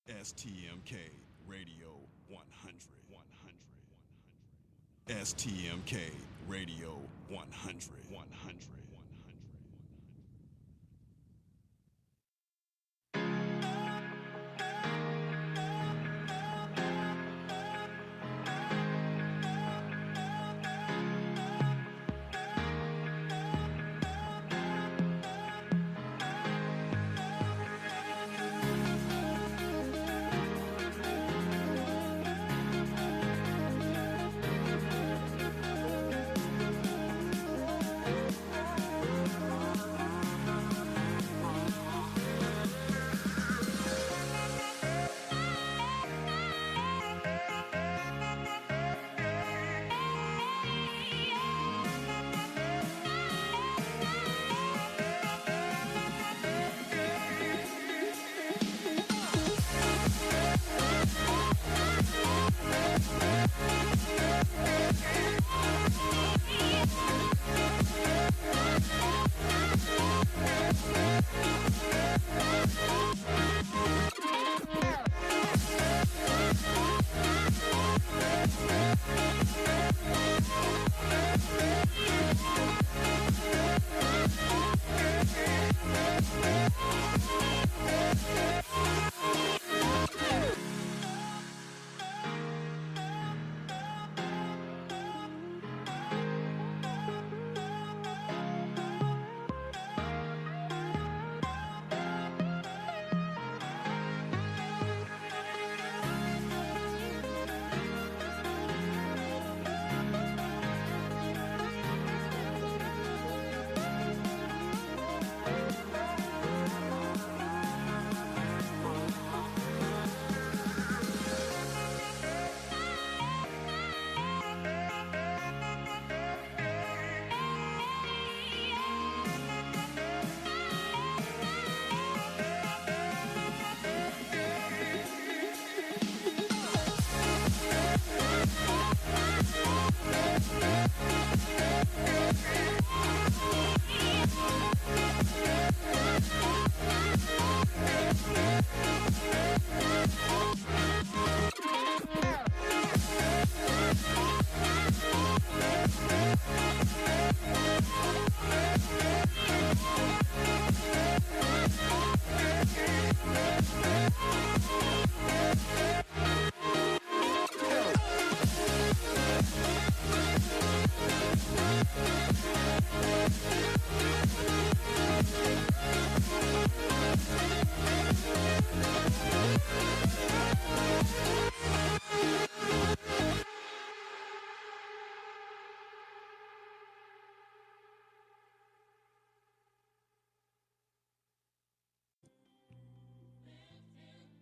STMK Radio 100. STMK Radio 100.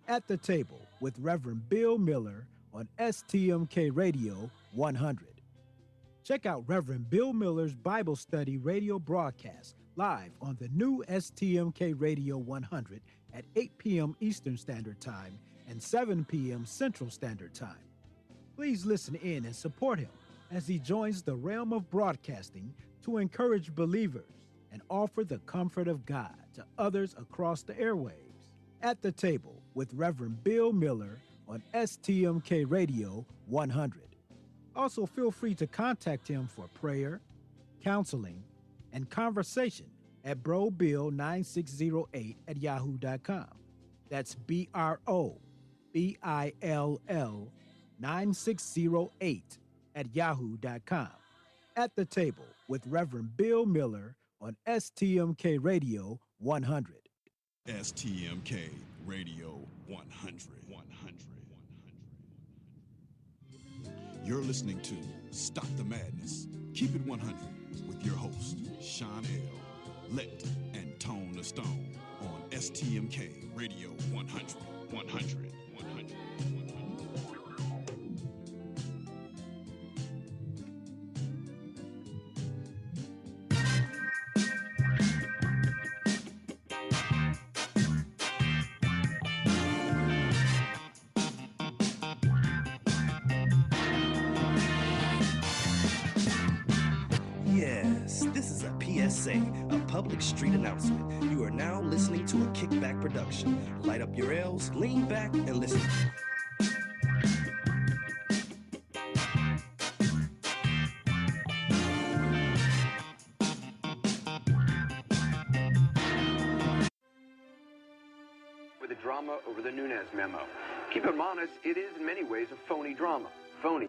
At the Table with Reverend Bill Miller on STMK Radio 100. Check out Reverend Bill Miller's Bible study radio broadcast live on the new STMK Radio 100 at 8 p.m. Eastern Standard Time and 7 p.m. Central Standard Time. Please listen in and support him as he joins the realm of broadcasting to encourage believers and offer the comfort of God to others across the airwaves. At the Table with Reverend Bill Miller on STMK Radio 100. Also, feel free to contact him for prayer, counseling, and conversation at brobill9608@yahoo.com. That's BROBILL 9608@yahoo.com. At the Table with Reverend Bill Miller on STMK Radio 100. STMK Radio 100. You're listening to Stop the Madness, Keep It 100 with your hosts, Sean L., Let, and Tone the Stone on STMK Radio 100. Yes, this is a PSA, a public street announcement. You are now listening to a Kickback production. Light up your L's, lean back, and listen. The drama over the Nunes memo. Keep him honest, it is in many ways a phony drama. Phony.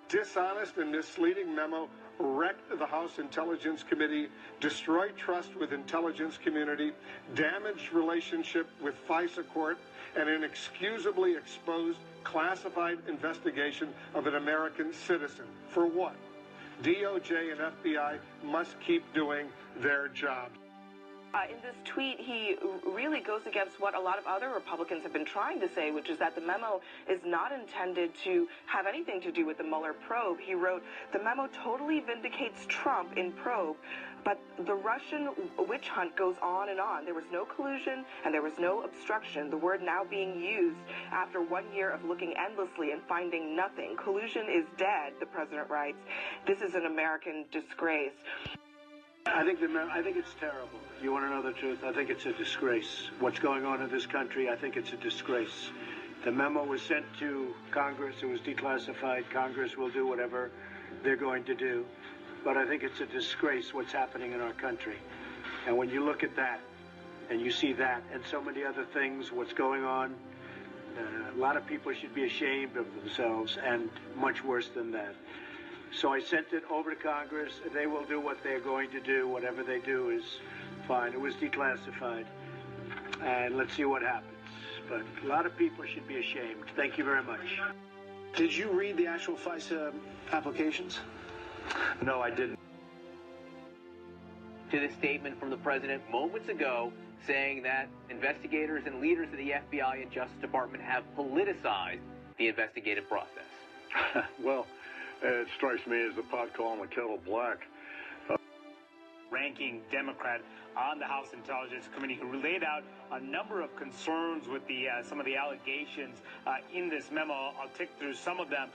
Dishonest and misleading memo wrecked the House Intelligence Committee, destroyed trust with intelligence community, damaged relationship with FISA court, and inexcusably exposed classified investigation of an American citizen. For what? DOJ and FBI must keep doing their job. In this tweet, he really goes against what a lot of other Republicans have been trying to say, which is that the memo is not intended to have anything to do with the Mueller probe. He wrote, "The memo totally vindicates Trump in probe, but the Russian witch hunt goes on and on. There was no collusion and there was no obstruction, the word now being used after 1 year of looking endlessly and finding nothing. Collusion is dead," the president writes. "This is an American disgrace." I think it's terrible. You want to know the truth? I think it's a disgrace. What's going on in this country, I think it's a disgrace. The memo was sent to Congress. It was declassified. Congress will do whatever they're going to do. But I think it's a disgrace what's happening in our country. And when you look at that, and you see that, and so many other things, what's going on, a lot of people should be ashamed of themselves, and much worse than that. So I sent it over to Congress. They will do what they're going to do. Whatever they do is fine. It was declassified. And let's see what happens. But a lot of people should be ashamed. Thank you very much. Did you read the actual FISA applications? No, I didn't. To the statement from the president moments ago saying that investigators and leaders of the FBI and Justice Department have politicized the investigative process. Well, it strikes me as the pot calling the kettle black. Ranking Democrat on the House Intelligence Committee, who laid out a number of concerns with the some of the allegations in this memo. I'll tick through some of them.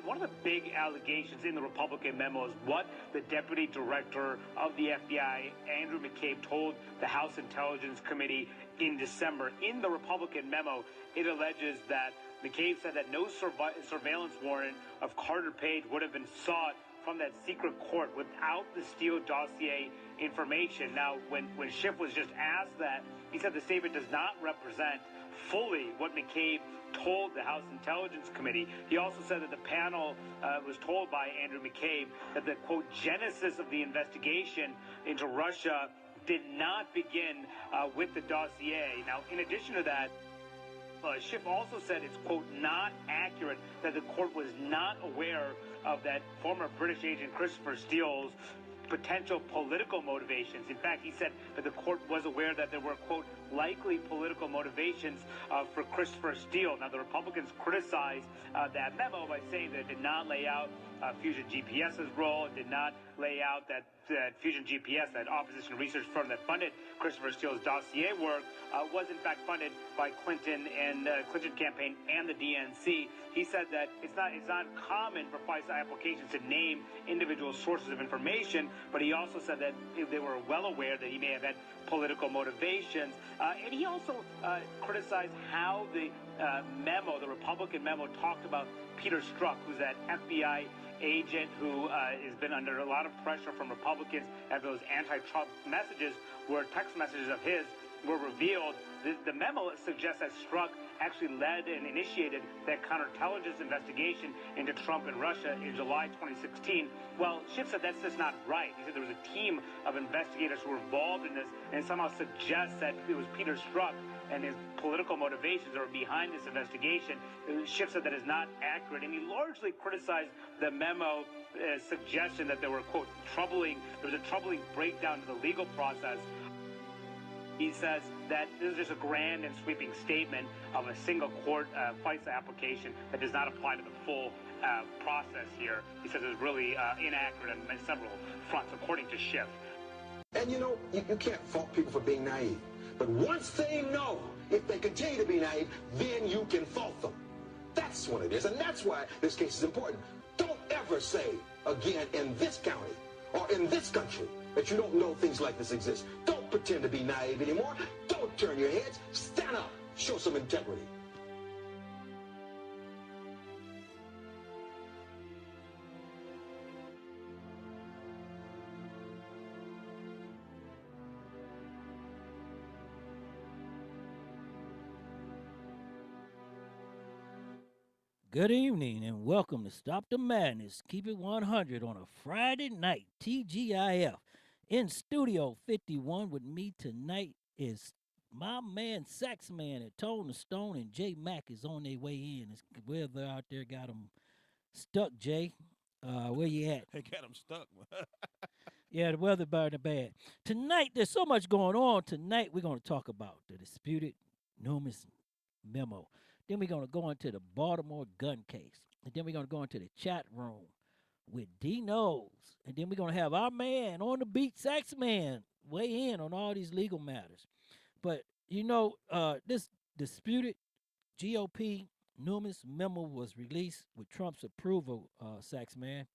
One of the big allegations in the Republican memo is what the Deputy Director of the FBI, Andrew McCabe, told the House Intelligence Committee in December. In the Republican memo, it alleges that McCabe said that no surveillance warrant of Carter Page would have been sought from that secret court without the Steele dossier information. Now, when Schiff was just asked that, he said the statement does not represent fully what McCabe told the House Intelligence Committee. He also said that the panel was told by Andrew McCabe that the, quote, genesis of the investigation into Russia did not begin with the dossier. Now, in addition to that, Schiff also said it's, quote, not accurate that the court was not aware of that former British agent Christopher Steele's potential political motivations. In fact, he said that the court was aware that there were, quote, likely political motivations for Christopher Steele. Now, the Republicans criticized that memo by saying that it did not lay out Fusion GPS's role. It did not lay out that Fusion GPS, that opposition research firm that funded Christopher Steele's dossier work, was in fact funded by Clinton and Clinton campaign and the DNC. He said that it's not common for FISA applications to name individual sources of information, but he also said that they were well aware that he may have had political motivations. And he also criticized how the memo, the Republican memo, talked about Peter Strzok, who's that FBI agent who has been under a lot of pressure from Republicans after those anti-Trump messages, where text messages of his were revealed. The memo suggests that Strzok actually led and initiated that counterintelligence investigation into Trump and Russia in July 2016. Well, Schiff said that's just not right. He said there was a team of investigators who were involved in this, and somehow suggests that it was Peter Strzok and his political motivations that were behind this investigation. Schiff said that is not accurate, and he largely criticized the memo suggestion that there were, quote, there was a troubling breakdown in the legal process. He says that this is just a grand and sweeping statement of a single court FISA application that does not apply to the full process here. He says it's really inaccurate on several fronts, according to Schiff. And you know, you can't fault people for being naive. But once they know, if they continue to be naive, then you can fault them. That's what it is, and that's why this case is important. Don't ever say again in this county or in this country that you don't know things like this exist. Don't pretend to be naive anymore. Don't turn your heads. Stand up. Show some integrity. Good evening and welcome to Stop the Madness. Keep it 100 on a Friday night. TGIF. In Studio 51 with me tonight is my man Saxman and Tone the Stone, and J Mac is on their way in. It's weather out there got them stuck, Jay. Where you at? They got them stuck. Yeah, the weather bad. Tonight, there's so much going on. Tonight, we're going to talk about the disputed NUNES memo. Then we're going to go into the Baltimore gun case. And then we're going to go into the chat room with D-Nose. And then we're going to have our man on the beat, Saxman, weigh in on all these legal matters. But, you know, this disputed GOP NUNES memo was released with Trump's approval, Saxman.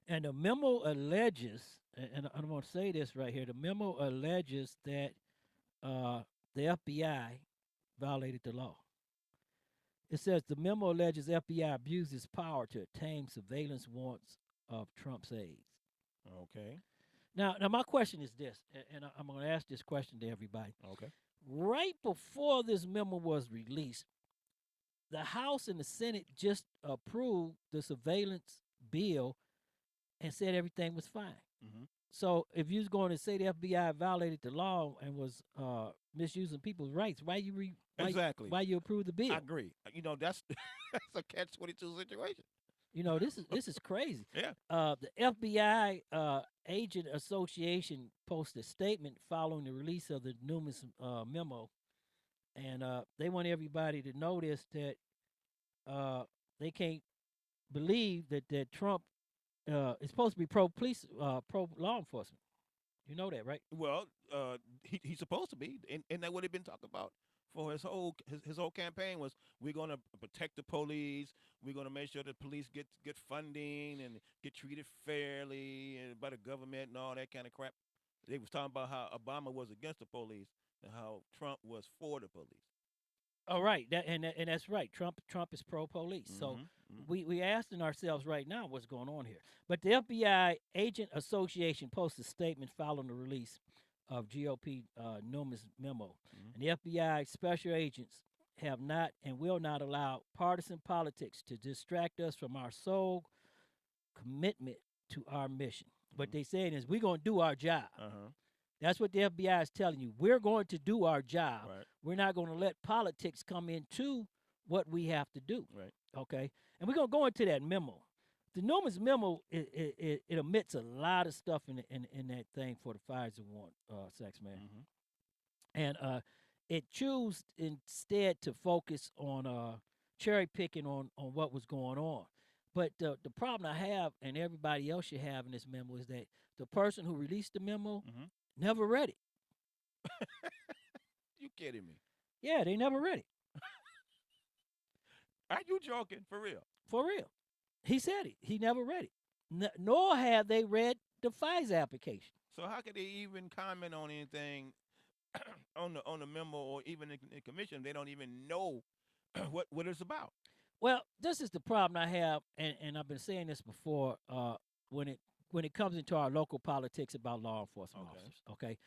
And the memo alleges, and I'm going to say this right here, the memo alleges that the FBI violated the law. It says the memo alleges FBI abused its power to obtain surveillance warrants of Trump's aides. Okay. Now my question is this, and I'm going to ask this question to everybody. Okay. Right before this memo was released, the House and the Senate just approved the surveillance bill and said everything was fine. Mm-hmm. So if you was going to say the FBI violated the law and was misusing people's rights, why you approve the bill? I agree. You know, that's a catch-22 situation. You know, this is crazy. Yeah. The FBI Agent Association posted a statement following the release of the NUNES memo, and they want everybody to notice that they can't believe that Trump is supposed to be pro-police, pro-law enforcement. You know that, right? Well, he's supposed to be, and that's what they've been talking about for his whole campaign was we're going to protect the police, we're going to make sure the police get funding and get treated fairly and by the government and all that kind of crap. They was talking about how Obama was against the police and how Trump was for the police. Oh, right. And that's right. Trump is pro-police. Mm-hmm. So we asking ourselves right now what's going on here. But the FBI Agent Association posted a statement following the release of GOP NUNES memo. And the FBI special agents have not and will not allow partisan politics to distract us from our sole commitment to our mission. What they saying is we're going to do our job. That's what the FBI is telling you. We're going to do our job. Right. We're not going to let politics come into what we have to do. Right. Okay? And we're going to go into that memo. The NUNES memo, it omits a lot of stuff in that thing for the FISA warrant, Saxman. And it chose instead to focus on cherry picking on what was going on. But the problem I have, and everybody else should have in this memo, is that the person who released the memo never read it. You kidding me? Yeah, they never read it. Are you joking? For real? For real. He said it. He never read it. Nor have they read the FISA application. So how could they even comment on anything on the memo or even in commission? They don't even know what it's about. Well, this is the problem I have, and I've been saying this before. When it comes into our local politics about law enforcement officers, okay,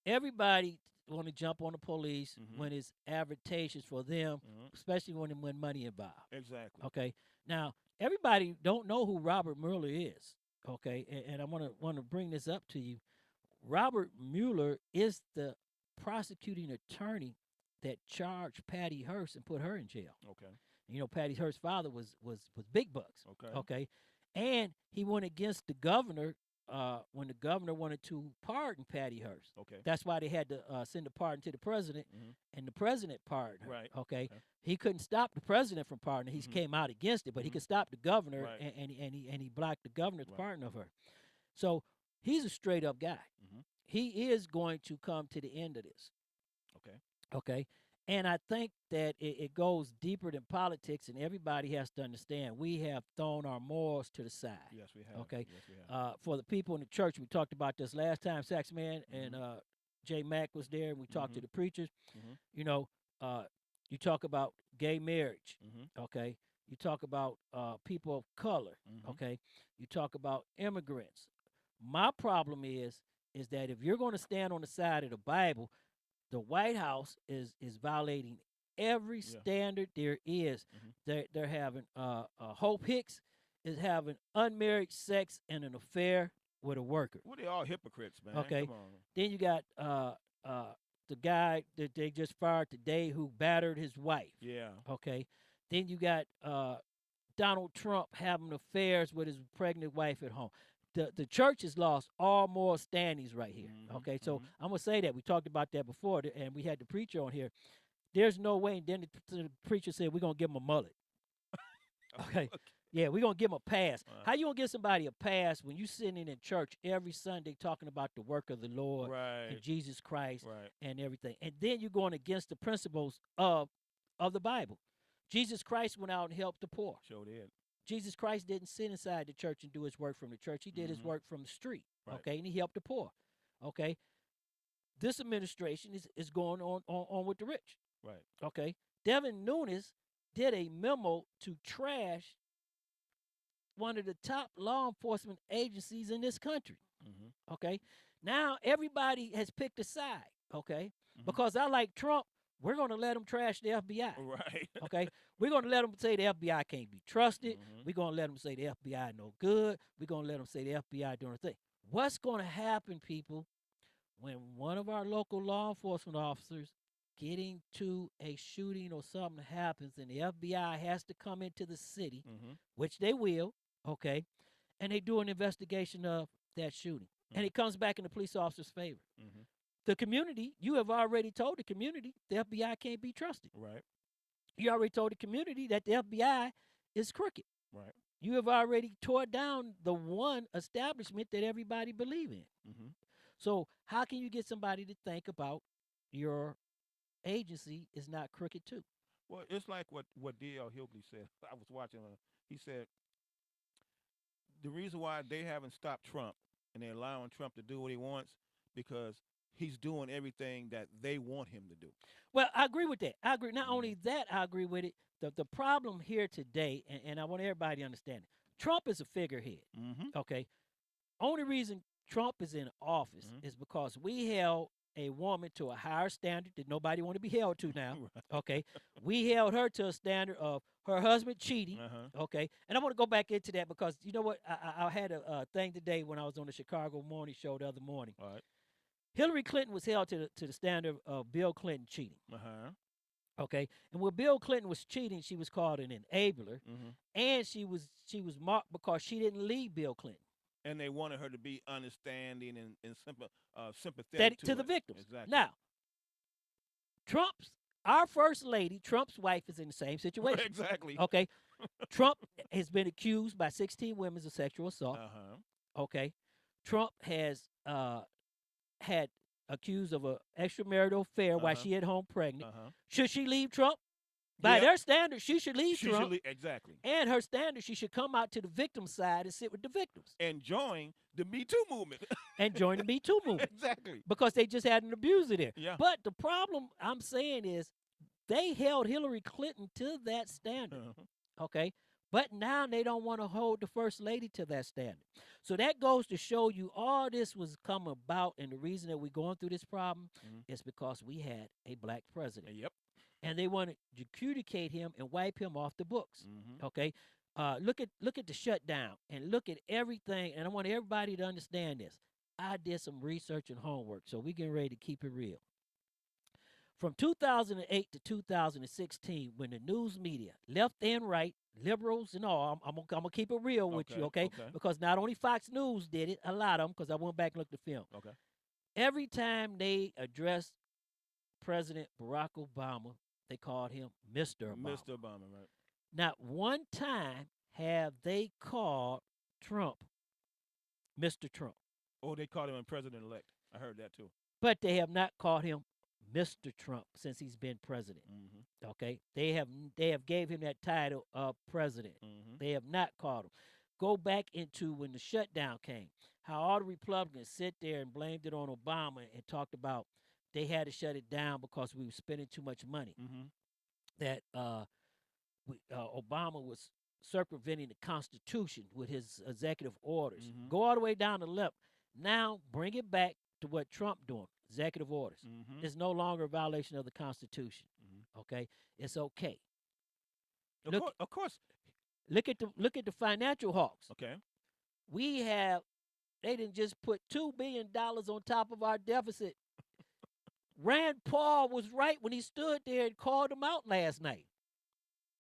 everybody want to jump on the police when it's advantageous for them, especially when money involved. Exactly. Okay. Now everybody don't know who Robert Mueller is. Okay, and I want to bring this up to you. Robert Mueller is the prosecuting attorney that charged Patty Hearst and put her in jail. Okay. You know, Patty Hearst's father was big bucks. Okay. Okay. And he went against the governor when the governor wanted to pardon Patty Hearst. Okay. That's why they had to send the pardon to the president, and the president pardoned her. Right. Okay. He couldn't stop the president from pardoning. He came out against it, but he could stop the governor, Right. and he blocked the governor's pardon of her. So he's a straight up guy. He is going to come to the end of this. Okay. Okay. And I think that it goes deeper than politics, and everybody has to understand we have thrown our morals to the side. Yes, we have. Okay. Yes, we have. For the people in the church, we talked about this last time. Saxman and J Mac was there, and we talked to the preachers. You know, you talk about gay marriage. Okay. You talk about people of color. Okay. You talk about immigrants. My problem is that if you're going to stand on the side of the Bible, the White House is violating every standard there is. They're having Hope Hicks is having unmarried sex and an affair with a worker. Well, they all hypocrites, man. Okay. Come on. Then you got the guy that they just fired today who battered his wife. Yeah. Okay. Then you got Donald Trump having affairs with his pregnant wife at home. The church has lost all moral standings right here. Okay, so I'm gonna say that we talked about that before, and we had the preacher on here. There's no way. And then the preacher said we're gonna give him a mullet. Okay, yeah, we're gonna give him a pass. How you gonna give somebody a pass when you sitting in church every Sunday talking about the work of the Lord and Jesus Christ and everything, and then you're going against the principles of the Bible? Jesus Christ went out and helped the poor. Sure did. Jesus Christ didn't sit inside the church and do his work from the church. He did his work from the street, okay? And he helped the poor, okay? This administration is going on with the rich, right? Okay? Devin Nunes did a memo to trash one of the top law enforcement agencies in this country, okay? Now everybody has picked a side, okay? Because I like Trump, we're going to let them trash the FBI. Right. Okay? We're going to let them say the FBI can't be trusted. We're going to let them say the FBI no good. We're going to let them say the FBI doing a thing. What's going to happen, people, when one of our local law enforcement officers get into a shooting or something happens and the FBI has to come into the city, which they will, okay, and they do an investigation of that shooting, and it comes back in the police officer's favor. The community, you have already told the community the FBI can't be trusted. Right. You already told the community that the FBI is crooked. Right. You have already tore down the one establishment that everybody believe in. So how can you get somebody to think about your agency is not crooked too? Well, it's like what D.L. Hughley said. I was watching. He said the reason why they haven't stopped Trump and they're allowing Trump to do what he wants because he's doing everything that they want him to do. Well, I agree with that. I agree. Not only that, I agree with it. The problem here today, and I want everybody to understand it, Trump is a figurehead. Okay. Only reason Trump is in office is because we held a woman to a higher standard that nobody want to be held to now. Okay. We held her to a standard of her husband cheating. Okay. And I want to go back into that because you know what? I had a thing today when I was on the Chicago morning show the other morning. All right. Hillary Clinton was held to the standard of Bill Clinton cheating. Okay, and when Bill Clinton was cheating, she was called an enabler, and she was marked because she didn't leave Bill Clinton. And they wanted her to be understanding and sympathetic to the victims. Exactly. Now, our first lady, Trump's wife, is in the same situation. Exactly. Okay, Trump has been accused by 16 women of sexual assault. Okay, Trump has had accused of an extramarital affair while she at home pregnant. Should she leave Trump? By their standards, she should leave Trump. Exactly. And her standards, she should come out to the victim side and sit with the victims. And join the Me Too movement. And join the Me Too movement. Exactly. Because they just had an abuser there. Yeah. But the problem I'm saying is they held Hillary Clinton to that standard. Okay? But now they don't want to hold the first lady to that standard. So that goes to show you all this was come about, and the reason that we're going through this problem is because we had a black president. Yep. And they want to adjudicate him and wipe him off the books. Okay? Look at the shutdown and look at everything, and I want everybody to understand this. I did some research and homework, so we're getting ready to keep it real. From 2008 to 2016, when the news media, left and right, liberals and all, I'm gonna keep it real with you, okay? Because not only Fox News did it, a lot of them, because I went back and looked at the film. Okay. Every time they addressed President Barack Obama, they called him Mr. Obama. Mr. Obama, right. Not one time have they called Trump Mr. Trump. Oh, they called him a president-elect. I heard that too. But they have not called him Mr. Trump since he's been president. Mm-hmm. Okay, they have gave him that title of president. Mm-hmm. They have not called him. Go back into when the shutdown came, how all the Republicans sit there and blamed it on Obama and talked about they had to shut it down because we were spending too much money. Mm-hmm. That Obama was circumventing the Constitution with his executive orders. Mm-hmm. Go all the way down the left. Now bring it back to what Trump doing. Executive orders. Mm-hmm. It's no longer a violation of the Constitution. Mm-hmm. Okay, it's okay. Of course. Look at the financial hawks. Okay. They didn't just put $2 billion on top of our deficit. Rand Paul was right when he stood there and called them out last night.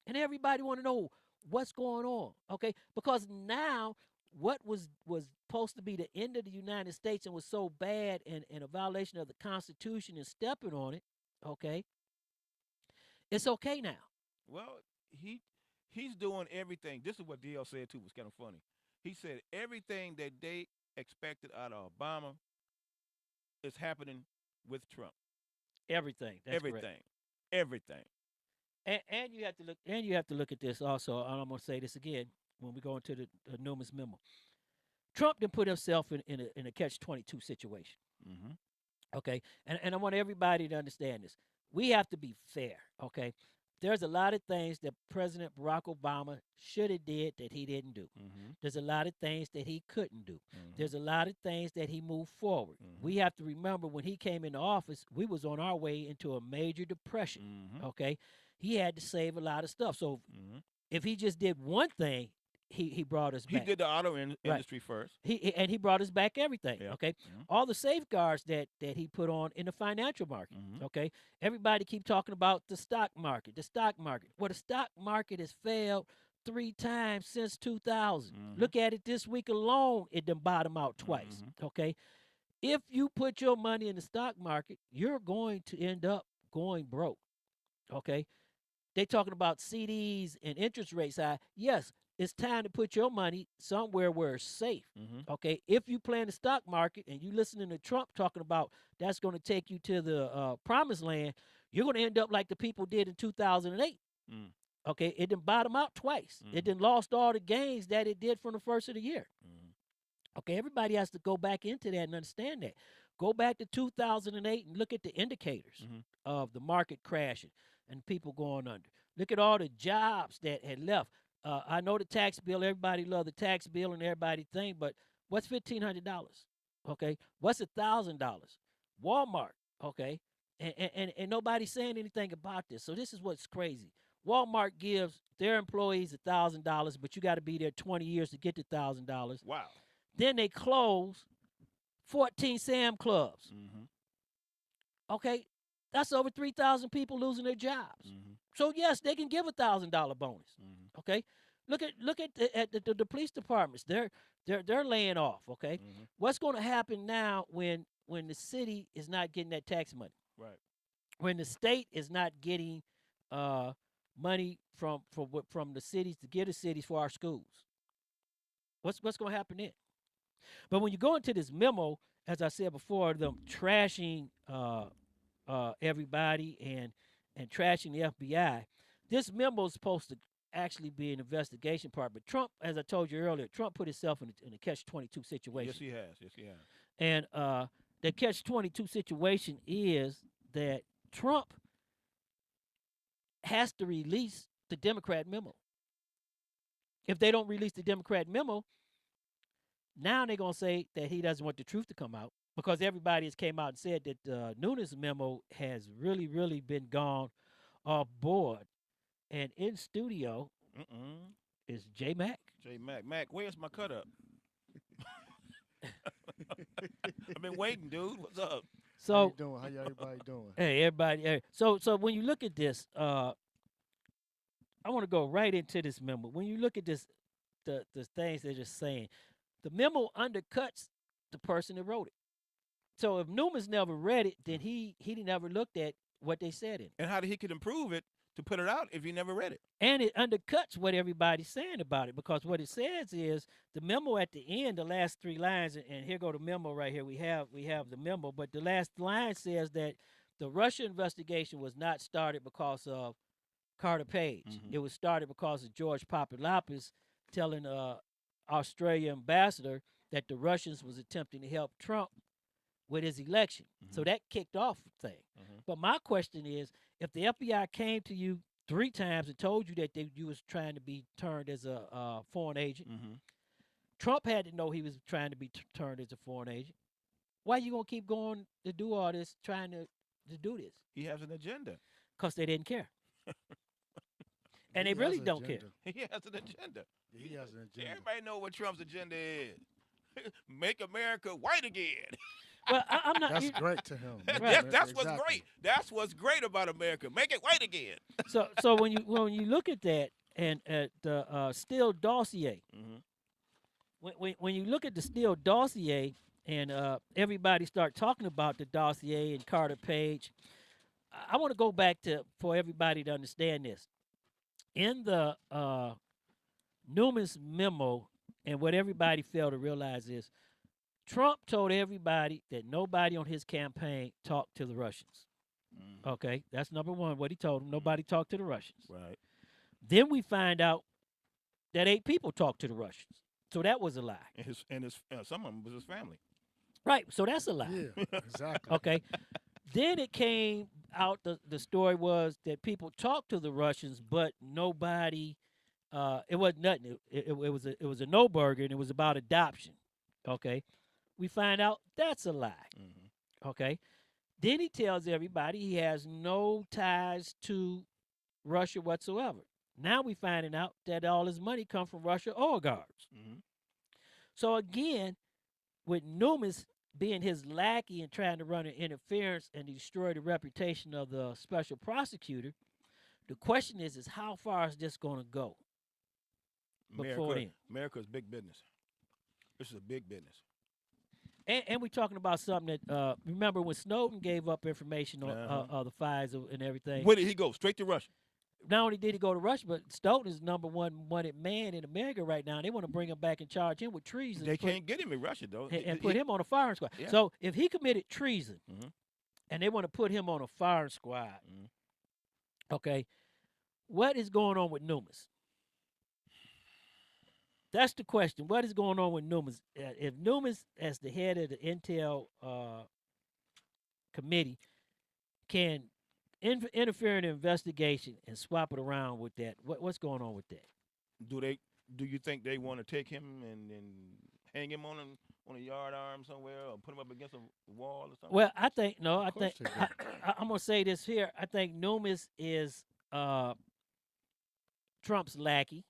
And everybody want to know what's going on, okay? Because now what was supposed to be the end of the United States and was so bad and a violation of the Constitution and stepping on it, okay, it's okay now. Well, he's doing everything. This is what DL said, too, was kind of funny. He said everything that they expected out of Obama is happening with Trump. Everything. That's everything. Correct. Everything. And you have to look. And you have to look at this also. And I'm going to say this again when we go into the NUNES memo. Trump didn't put himself in a catch-22 situation. Mm-hmm. Okay, and I want everybody to understand this. We have to be fair. Okay, there's a lot of things that President Barack Obama should have did that he didn't do. Mm-hmm. There's a lot of things that he couldn't do. Mm-hmm. There's a lot of things that he moved forward. Mm-hmm. We have to remember when he came into office, we was on our way into a major depression. Mm-hmm. Okay, he had to save a lot of stuff. So mm-hmm. if he just did one thing, he brought us back. He did the auto industry first. He brought us back everything. Yeah. Okay, mm-hmm. all the safeguards that he put on in the financial market. Mm-hmm. Okay, everybody keep talking about the stock market. The stock market. Well, the stock market has failed 3 times since 2000. Mm-hmm. Look at it this week alone. It done bottomed out twice. Mm-hmm. Okay, if you put your money in the stock market, you're going to end up going broke. Okay, they talking about CDs and interest rates high. Yes. It's time to put your money somewhere where it's safe, mm-hmm. okay? If you play in the stock market and you listening to Trump talking about that's going to take you to the promised land, you're going to end up like the people did in 2008, okay? It didn't bottom out twice. It didn't lost all the gains that it did from the first of the year. Okay, everybody has to go back into that and understand that. Go back to 2008 and look at the indicators of the market crashing and people going under. Look at all the jobs that had left. I know the tax bill, everybody love the tax bill and everybody think, but what's $1,500? Okay. What's $1,000? Walmart. Okay. And nobody's saying anything about this. So this is what's crazy. Walmart gives their employees $1,000, but you got to be there 20 years to get the $1,000. Wow. Then they close 14 Sam Clubs. Mm-hmm. Okay. That's over 3,000 people losing their jobs. Mm-hmm. So yes, they can give $1,000 bonus. Mm-hmm. Okay, look at the police departments. They're laying off. Okay, mm-hmm. What's going to happen now when the city is not getting that tax money? Right. When the state is not getting money from the cities to give the cities for our schools. What's going to happen then? But when you go into this memo, as I said before, them trashing everybody and trashing the FBI, this memo is supposed to actually be an investigation part. But Trump, as I told you earlier, Trump put himself in a catch-22 situation. Yes, he has. Yes, he has. And the catch-22 situation is that Trump has to release the Democrat memo. If they don't release the Democrat memo, now they're going to say that he doesn't want the truth to come out, because everybody has came out and said that the NUNES memo has really, really been gone off board. And in studio is J Mac. J Mac. Mac, where's my cut up? I've been waiting, dude. What's up? So how you doing? How everybody doing? Hey, everybody. Hey. So when you look at this, I want to go right into this memo. When you look at this, the things they're just saying, the memo undercuts the person that wrote it. So if Newman's never read it, then he never looked at what they said in it. And how he could improve it to put it out if you never read it. And it undercuts what everybody's saying about it, because what it says is the memo at the end, the last 3 lines, and here go the memo right here. We have the memo, but the last line says that the Russia investigation was not started because of Carter Page. It was started because of George Papadopoulos telling Australia ambassador that the Russians was attempting to help Trump with his election. So that kicked off the thing. But my question is, if the FBI came to you 3 times and told you that you was trying to be turned as a foreign agent, Trump had to know he was trying to be turned as a foreign agent. Why you gonna keep going to do all this, trying to do this? He has an agenda. Because they didn't care. And they really don't care. He has an agenda. He has an agenda. Everybody know what Trump's agenda is. Make America white again. Well, I'm not. That's great to him. That's what's great. That's what's great about America. Make it white again. So when you look at that and at the Steele dossier, when you look at the Steele dossier and everybody start talking about the dossier and Carter Page, I want to go back for everybody to understand this. In the NUNES memo, and what everybody failed to realize is, Trump told everybody that nobody on his campaign talked to the Russians. Okay, that's number one. What he told them, nobody talked to the Russians. Right. Then we find out that 8 people talked to the Russians. So that was a lie. And his some of them was his family. Right. So that's a lie. Yeah, exactly. Okay. Then it came out. The story was that people talked to the Russians, but nobody. It wasn't nothing. It was a no-burger, and it was about adoption. Okay. We find out that's a lie. Okay. Then he tells everybody he has no ties to Russia whatsoever. Now we finding out that all his money come from Russia oligarchs. So again, with NUNES being his lackey and trying to run an interference and destroy the reputation of the special prosecutor, the question is how far is this going to go? America's big business. This is a big business. And we're talking about something that, remember when Snowden gave up information on the files and everything? Where did he go? Straight to Russia. Not only did he go to Russia, but Snowden is #1 wanted man in America right now. They want to bring him back and charge him with treason. They can't get him in Russia, though. And put him on a firing squad. Yeah. So if he committed treason and they want to put him on a firing squad, okay, what is going on with NUNES? That's the question. What is going on with NUNES? If NUNES, as the head of the Intel committee, can interfere in the investigation and swap it around with that, what's going on with that? Do you think they want to take him and hang him on a yard arm somewhere, or put him up against a wall or something? Well, I think no. I'm gonna say this here. I think NUNES is Trump's lackey.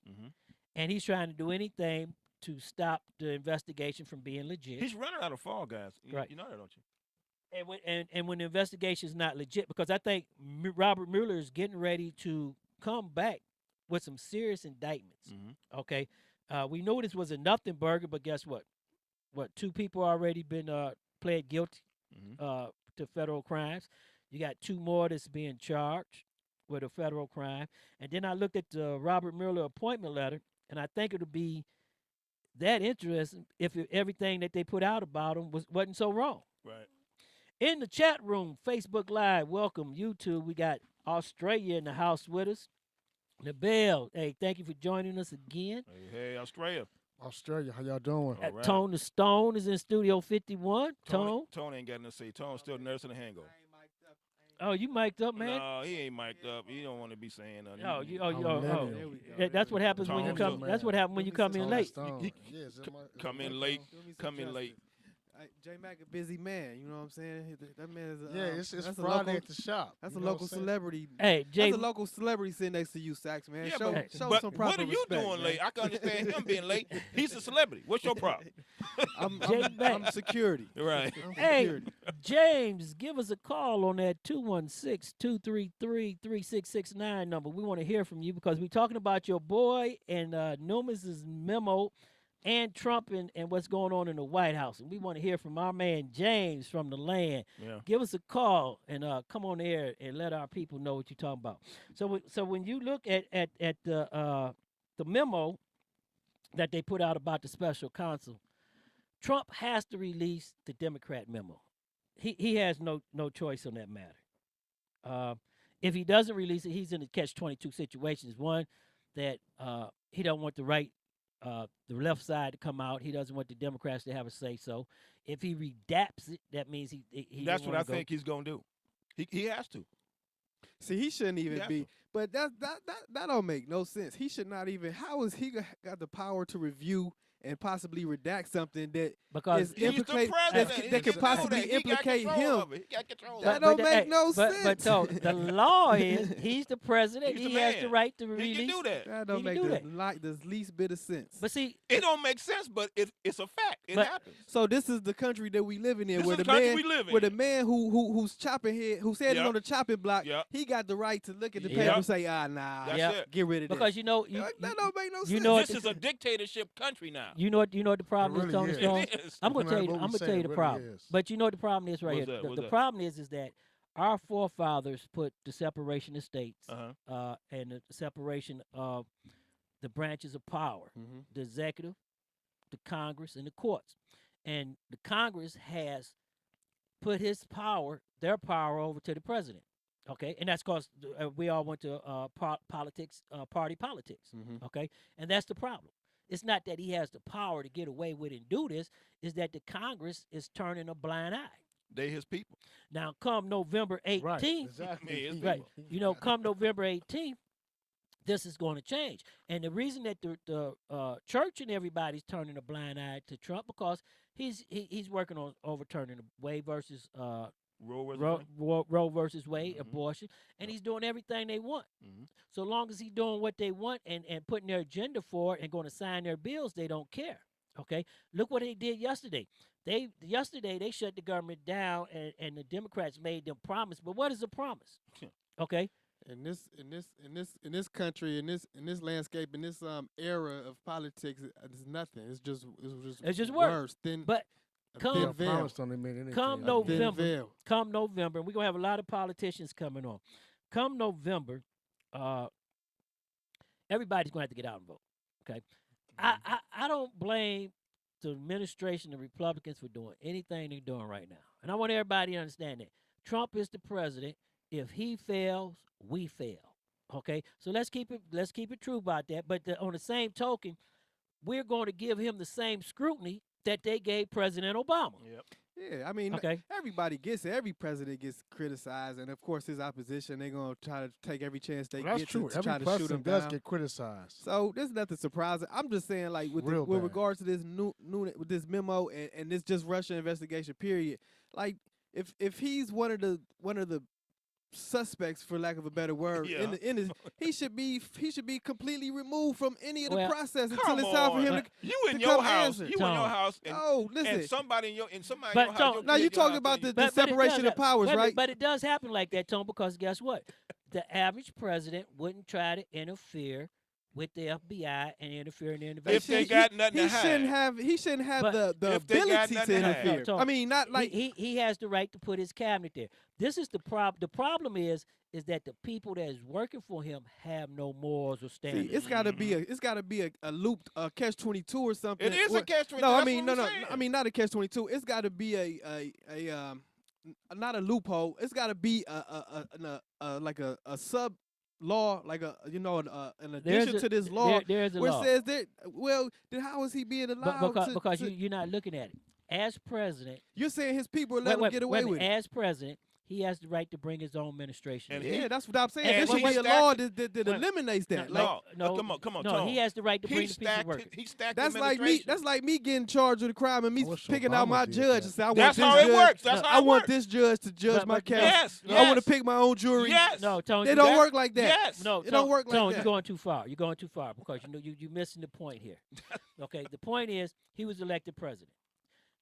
And he's trying to do anything to stop the investigation from being legit. He's running out of fall guys. Right. You know that, don't you? And when the investigation is not legit, because I think Robert Mueller is getting ready to come back with some serious indictments. Okay, we knew this was a nothing burger, but guess what? 2 people already been pled guilty to federal crimes. You got 2 more that's being charged with a federal crime. And then I looked at the Robert Mueller appointment letter, and I think it'll be that interesting if everything that they put out about him wasn't so wrong. Right. In the chat room, Facebook Live, welcome YouTube. We got Australia in the house with us. The Bell, hey, thank you for joining us again. Hey, Australia. Australia, how y'all doing? Right. Tone the Stone is in Studio 51. Tone ain't got nothing to say. Tone's still nursing a hangover. Oh, you mic'd up, man? No, he ain't mic'd up. He don't want to be saying nothing. That's what happens when you come. That's what happens when you come in late. Come in late. Come in late. J Mac a busy man, you know what I'm saying? That man is it's Friday at the shop. That's a local celebrity. Hey, that's a local celebrity sitting next to you, Sax, man. Yeah, show but some proper what are you respect, doing man. late? I can understand him being late. He's a celebrity. What's your problem? I'm security. Right. Hey, James, give us a call on that 216-233-3669 number. We want to hear from you because we're talking about your boy and NUNES' memo and Trump and what's going on in the White House. And we want to hear from our man James from the land. Yeah. Give us a call and come on air and let our people know what you're talking about. So when you look at the memo that they put out about the special counsel, Trump has to release the Democrat memo. He has no choice on that matter. If he doesn't release it, he's in a catch-22 situation. One, that he don't want the left side to come out. He doesn't want the Democrats to have a say. So if he redacts it, that means he That's what I think he's gonna do. He has to. See, he shouldn't even be. But that don't make no sense. He should not even. How is he got the power to review and possibly redact something that because that could possibly implicate him? He got control. That don't make no sense. But so the law is he's the president. He's he the has man. the right to release. He can do that. That don't make the least bit of sense. But see, it don't make sense, but it's a fact. It happens. So this is the country that we living in, This where is the the country man, we live in. where the man who's chopping head, who said Yep. it on the chopping block, Yep. he got the right to look at the Yep. paper and say, nah, That's it. get rid of because this. you know that don't make no sense. You know this is a dictatorship country now. You know what the problem is, Tony Stone? It is. I'm gonna tell you. What I'm we gonna say, tell you it the really problem. is. But you know what the problem is right What's here. that? The What's that? problem is that our forefathers put the separation of states Uh-huh. and the separation of the branches of power, the executive, the Congress, and the courts. And the Congress has put their power over to the president. Okay, and that's because we all went to politics, party politics. Okay, and that's the problem. It's not that he has the power to get away with and do this. It's that the Congress is turning a blind eye. They his people. Now, come November 18th, Right, exactly. His right? people. Come November 18th, this is going to change. And the reason that the church and everybody's turning a blind eye to Trump because he's working on overturning the Wade versus Roe versus Wade, abortion, and he's doing everything they want. So long as he's doing what they want and putting their agenda for it and going to sign their bills, they don't care. Okay, look what they did yesterday. Yesterday they shut the government down, and the Democrats made them promise. But what is a promise? Okay. In this country, in this landscape, in this era of politics, it's nothing. It's just worse. But come November, and we're gonna have a lot of politicians coming on. Come November, everybody's gonna have to get out and vote. Okay, I don't blame the administration, the Republicans, for doing anything they're doing right now, and I want everybody to understand that Trump is the president. If he fails, we fail. Okay, so let's keep it true about that. But on the same token, we're going to give him the same scrutiny that they gave President Obama. Yep. Yeah, I mean, everybody gets it. Every president gets criticized, and of course, his opposition, they're going to try to take every chance they get to try to shoot him down. Does get criticized. So there's nothing surprising. I'm just saying, like with regards to this with this memo and this just Russia investigation period, like if he's one of the suspects, for lack of a better word, in this, he should be completely removed from any of the process until it's time for him to you in your house. answer. You in your house. And, listen. And somebody in your But house. Now you talking about the separation of powers, right? But it does happen like that, Tom, because guess what? The average president wouldn't try to interfere with the FBI and interfere in the investigation. If they got nothing to hide. He shouldn't have the if they got ability nothing to to hide. interfere. Tom, I mean, not like he has the right to put his cabinet there. This is the problem. The problem is that the people that is working for him have no morals or standards. See, it's got to be a loop, a catch-22 or something. It is a catch-22. No, I mean no. I mean not a catch-22. It's got to be a not a loophole. It's got to be like a sub law, like an addition to this law, there's a where law. it says that. Well, then how is he being allowed? Because you're not looking at it as president. You're saying his people let him get away with it. As president, he has the right to bring his own administration. And that's what I'm saying. There should be a law that eliminates that. No, come on, no, Tom. he has the right to bring the people working. He stacked That's like me getting charged with a crime and me picking out my judge and say, I want That's this how it judge. works. That's how I it want works. this judge to judge my case. Yes, I want to pick my own jury. Yes. No, Tony, They don't work like that. Yes. No, it don't work like Tony, that. you're going too far. You're going too far because you're missing the point here. Okay, the point is he was elected president.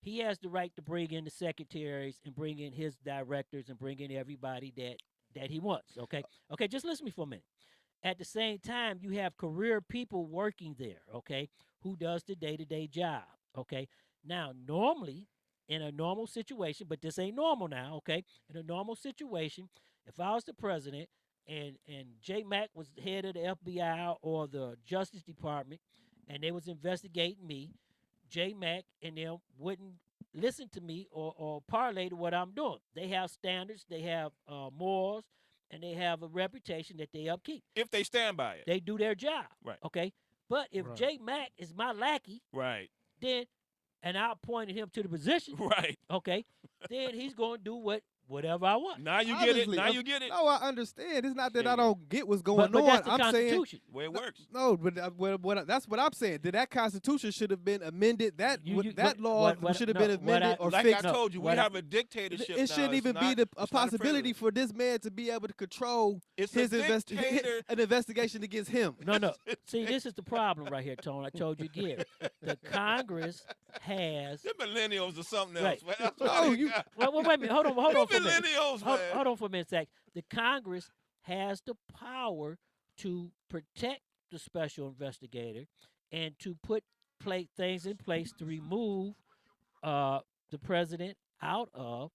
He has the right to bring in the secretaries and bring in his directors and bring in everybody that he wants. Okay, just listen to me for a minute. At the same time, you have career people working there. Okay, who does the day-to-day job. Okay, now normally in a normal situation, but this ain't normal now. Okay, in a normal situation, if I was the president and J. Mac was head of the FBI or the Justice Department, and they was investigating me, J. Mac and them wouldn't listen to me or parlay to what I'm doing. They have standards. They have morals. and they have a reputation that they upkeep. If they stand by it. They do their job. Right. Okay. But if Jay Mack is my lackey, right, then, and I appointed him to the position, right, okay, then he's going to do whatever I want. Now you get it. Now you get it. No, I understand. It's not that I don't get what's going but on. that's the I'm Constitution. saying where it works. No, but that's what I'm saying. That Constitution should have been amended. That law should have been amended or like fixed. I told you, we have a dictatorship. It shouldn't even be a possibility for this man to be able to control his an investigation against him. No. See, this is the problem right here, Tone. I told you again. The Congress has. The millennials or something else. Right. Man. Well, wait a minute. Hold on for a minute. Millennials, man. Hold on for a minute, Zach. The Congress has the power to protect the special investigator and to put things in place to remove the president out of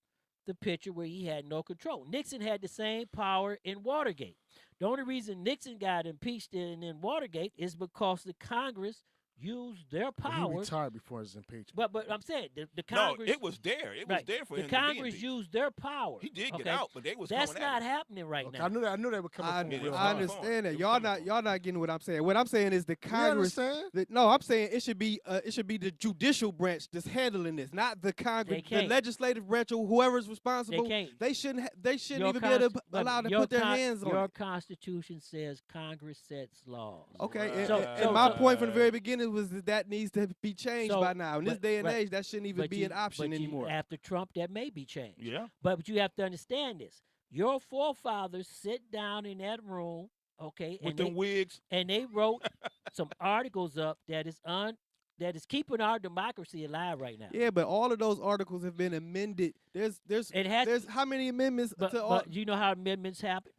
the picture where he had no control. Nixon had the same power in Watergate. The only reason Nixon got impeached in Watergate is because the Congress used their power. He retired before his impeachment. But I'm saying the Congress. No, it was there. It was there for him. The Congress used their power. He did get out, but they was That's coming not at him. happening right now. I knew they were coming from real I hard. understand that. Y'all not getting what I'm saying. What I'm saying is the Congress. No, I'm saying it should be the judicial branch that's handling this, not the Congress, the legislative branch or whoever's responsible. They shouldn't even be able to allow to put their hands on it. Your Constitution says Congress sets laws. Okay, and my point from the very beginning was that needs to be changed by now. In this day and age, that shouldn't even be an option anymore. After Trump, that may be changed. Yeah. But you have to understand this. Your forefathers sit down in that room, okay, with them wigs, and they wrote some articles up that is keeping our democracy alive right now. Yeah, but all of those articles have been amended. There's how many amendments? But you know how amendments happen?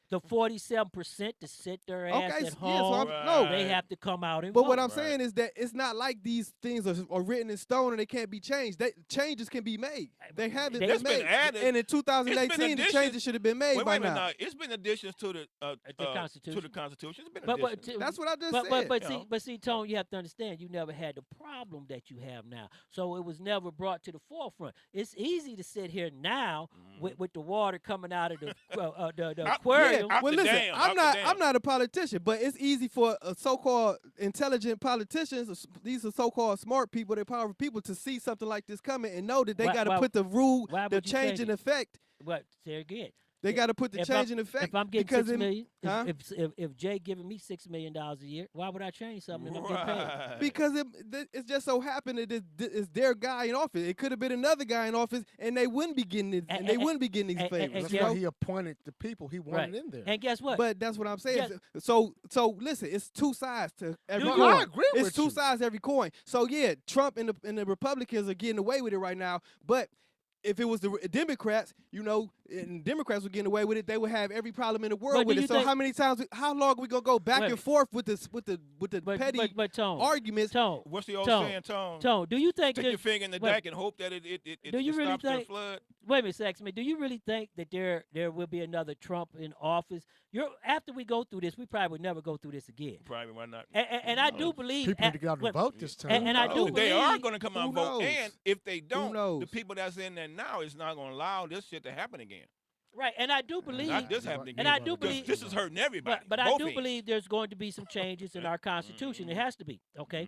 The 47% to sit their ass at home, they have to come out and vote. But what I'm saying is that it's not like these things are written in stone and they can't be changed. Changes can be made. They haven't been made. Added. And in 2018, the changes should have been made by now. It's been additions to the Constitution. To the Constitution. It's been additions. That's what I just said. But see, Tone, you have to understand, you never had the problem that you have now. So it was never brought to the forefront. It's easy to sit here now with the water coming out of the aquarium. Well, listen, I'm not a politician, but it's easy for so-called intelligent politicians, these are so-called smart people, they're powerful people, to see something like this coming and know that they got to put the change in effect. But say again. They got to put the change in effect. If I'm getting $6 million, if Jay giving me $6 million a year, why would I change something if I'm getting paid? Because it just so happened that it's their guy in office. It could have been another guy in office, and they wouldn't be getting it. And they wouldn't be getting these favors. That's why he appointed the people he wanted in there. And guess what? But that's what I'm saying. So listen, it's two sides to every coin. I agree with it's two sides to every coin. So yeah, Trump and the Republicans are getting away with it right now, but if it was the Democrats, and Democrats were getting away with it, they would have every problem in the world with it. So how long are we gonna go back and forth with the petty arguments? Tone, what's the old saying, Tone? Tone, do you think stick your finger in the dike and hope that it stops the flood? Wait a minute, Saxman. Do you really think that there will be another Trump in office? After we go through this, we probably would never go through this again. Probably why not? And I do believe people need to get out and vote this time. And I do believe they are going to come out and vote. And if they don't, the people that's in there now is not going to allow this shit to happen again. Right, and I do believe not this happening again. And I do believe this is hurting everybody. But I do believe there's going to be some changes in our Constitution. It has to be, okay?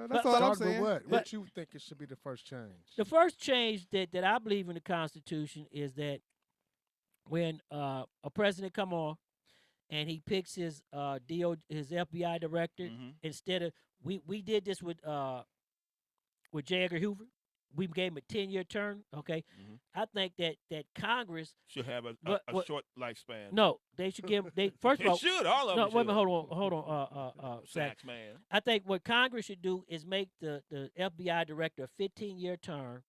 That's all I'm saying. What you think it should be the first change? The first change that I believe in the Constitution is that when a president come on and he picks his FBI director, instead of we did this with J. Edgar Hoover. We gave him a 10-year term, okay? I think that Congress should have a short lifespan. No, they should give first of all. They should, all of them. No, wait a minute, hold on, Saxman. I think what Congress should do is make the FBI director a 15-year term,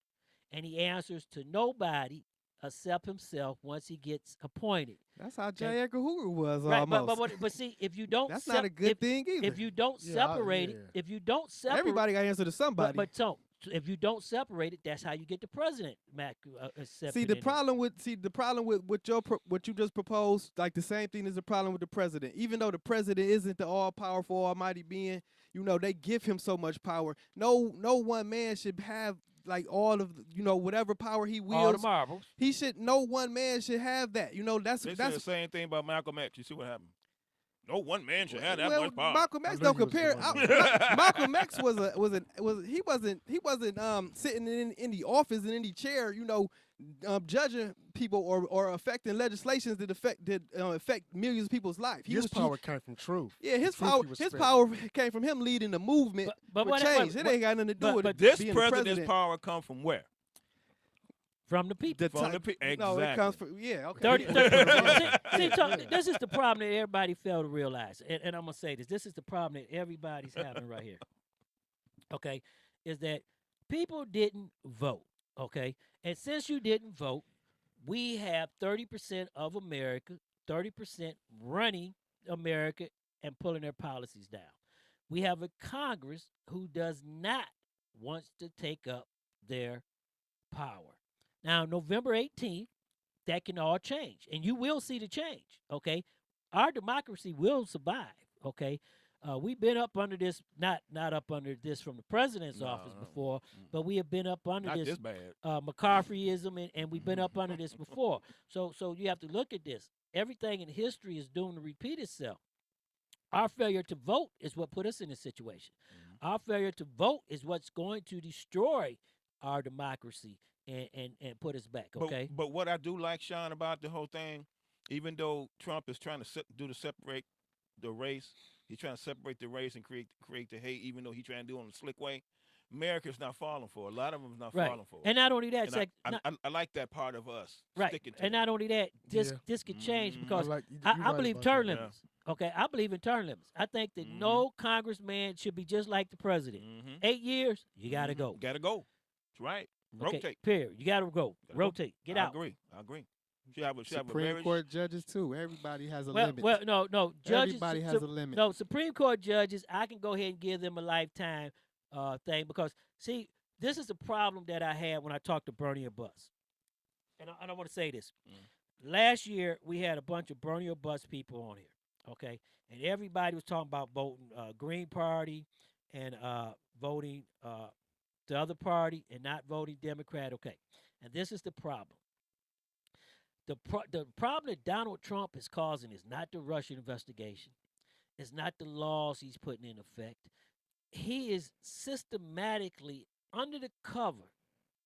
and he answers to nobody except himself once he gets appointed. That's how J. Edgar Hoover was right, almost. But see, if you don't, that's not a good thing either. If you don't separate it, if you don't separate, everybody got to answer to somebody. But if you don't separate it, that's how you get the president. See, the problem with what you just proposed, like the same thing is the problem with the president. Even though the president isn't the all-powerful, almighty being, they give him so much power. No one man should have like all of whatever power he wields. All the marbles. He should. No one man should have that. That's They said the same thing about Malcolm X. You see what happened? No one man should have that well, much power. Malcolm X don't compare. Malcolm X he wasn't sitting in the office in any chair, judging people or affecting legislations that affect millions of people's life. His power came from truth. Yeah, his power came from him leading the movement for change. It ain't got nothing to do with this being president's president. power come from where? From the people. Exactly. No, it comes from okay. 30 see, this is the problem that everybody fail to realize, and I'm gonna say this. This is the problem that everybody's having right here. Okay, is that people didn't vote. Okay, and since you didn't vote, we have 30% of America, 30% running America and pulling their policies down. We have a Congress who does not want to take up their power. Now, November 18th, that can all change, and you will see the change, okay? Our democracy will survive, okay? We've been up under this, not up under this from the president's office before, but we have been up under this McCarthyism, and we've been up under this before. So you have to look at this. Everything in history is doomed to repeat itself. Our failure to vote is what put us in this situation. Our failure to vote is what's going to destroy our democracy and put us back, okay? But what I do like, Sean, about the whole thing, even though Trump is trying to separate the race, he's trying to separate the race and create the hate, even though he's trying to do it in a slick way, America's not falling for it. A lot of them is not falling for it. And not only that, I like that part of us sticking to and it. not only that, this could change because I believe term limits. Okay, I believe in term limits. I think that no congressman should be just like the president. 8 years, you got to go. Got to go. That's right. Rotate. Okay, period. You got to go. Rotate. Get out. I agree. Supreme Court judges too. Everybody has a limit. Well, no. Judges, everybody has a limit. No, Supreme Court judges, I can go ahead and give them a lifetime thing because, see, this is the problem that I had when I talked to Bernie or Bust. And I want to say this. Last year, we had a bunch of Bernie or Bust people on here, okay? And everybody was talking about voting Green Party and voting the other party and not voting Democrat, okay? And this is the problem. The problem that Donald Trump is causing is not the Russian investigation. It's not the laws he's putting in effect. He is systematically under the cover,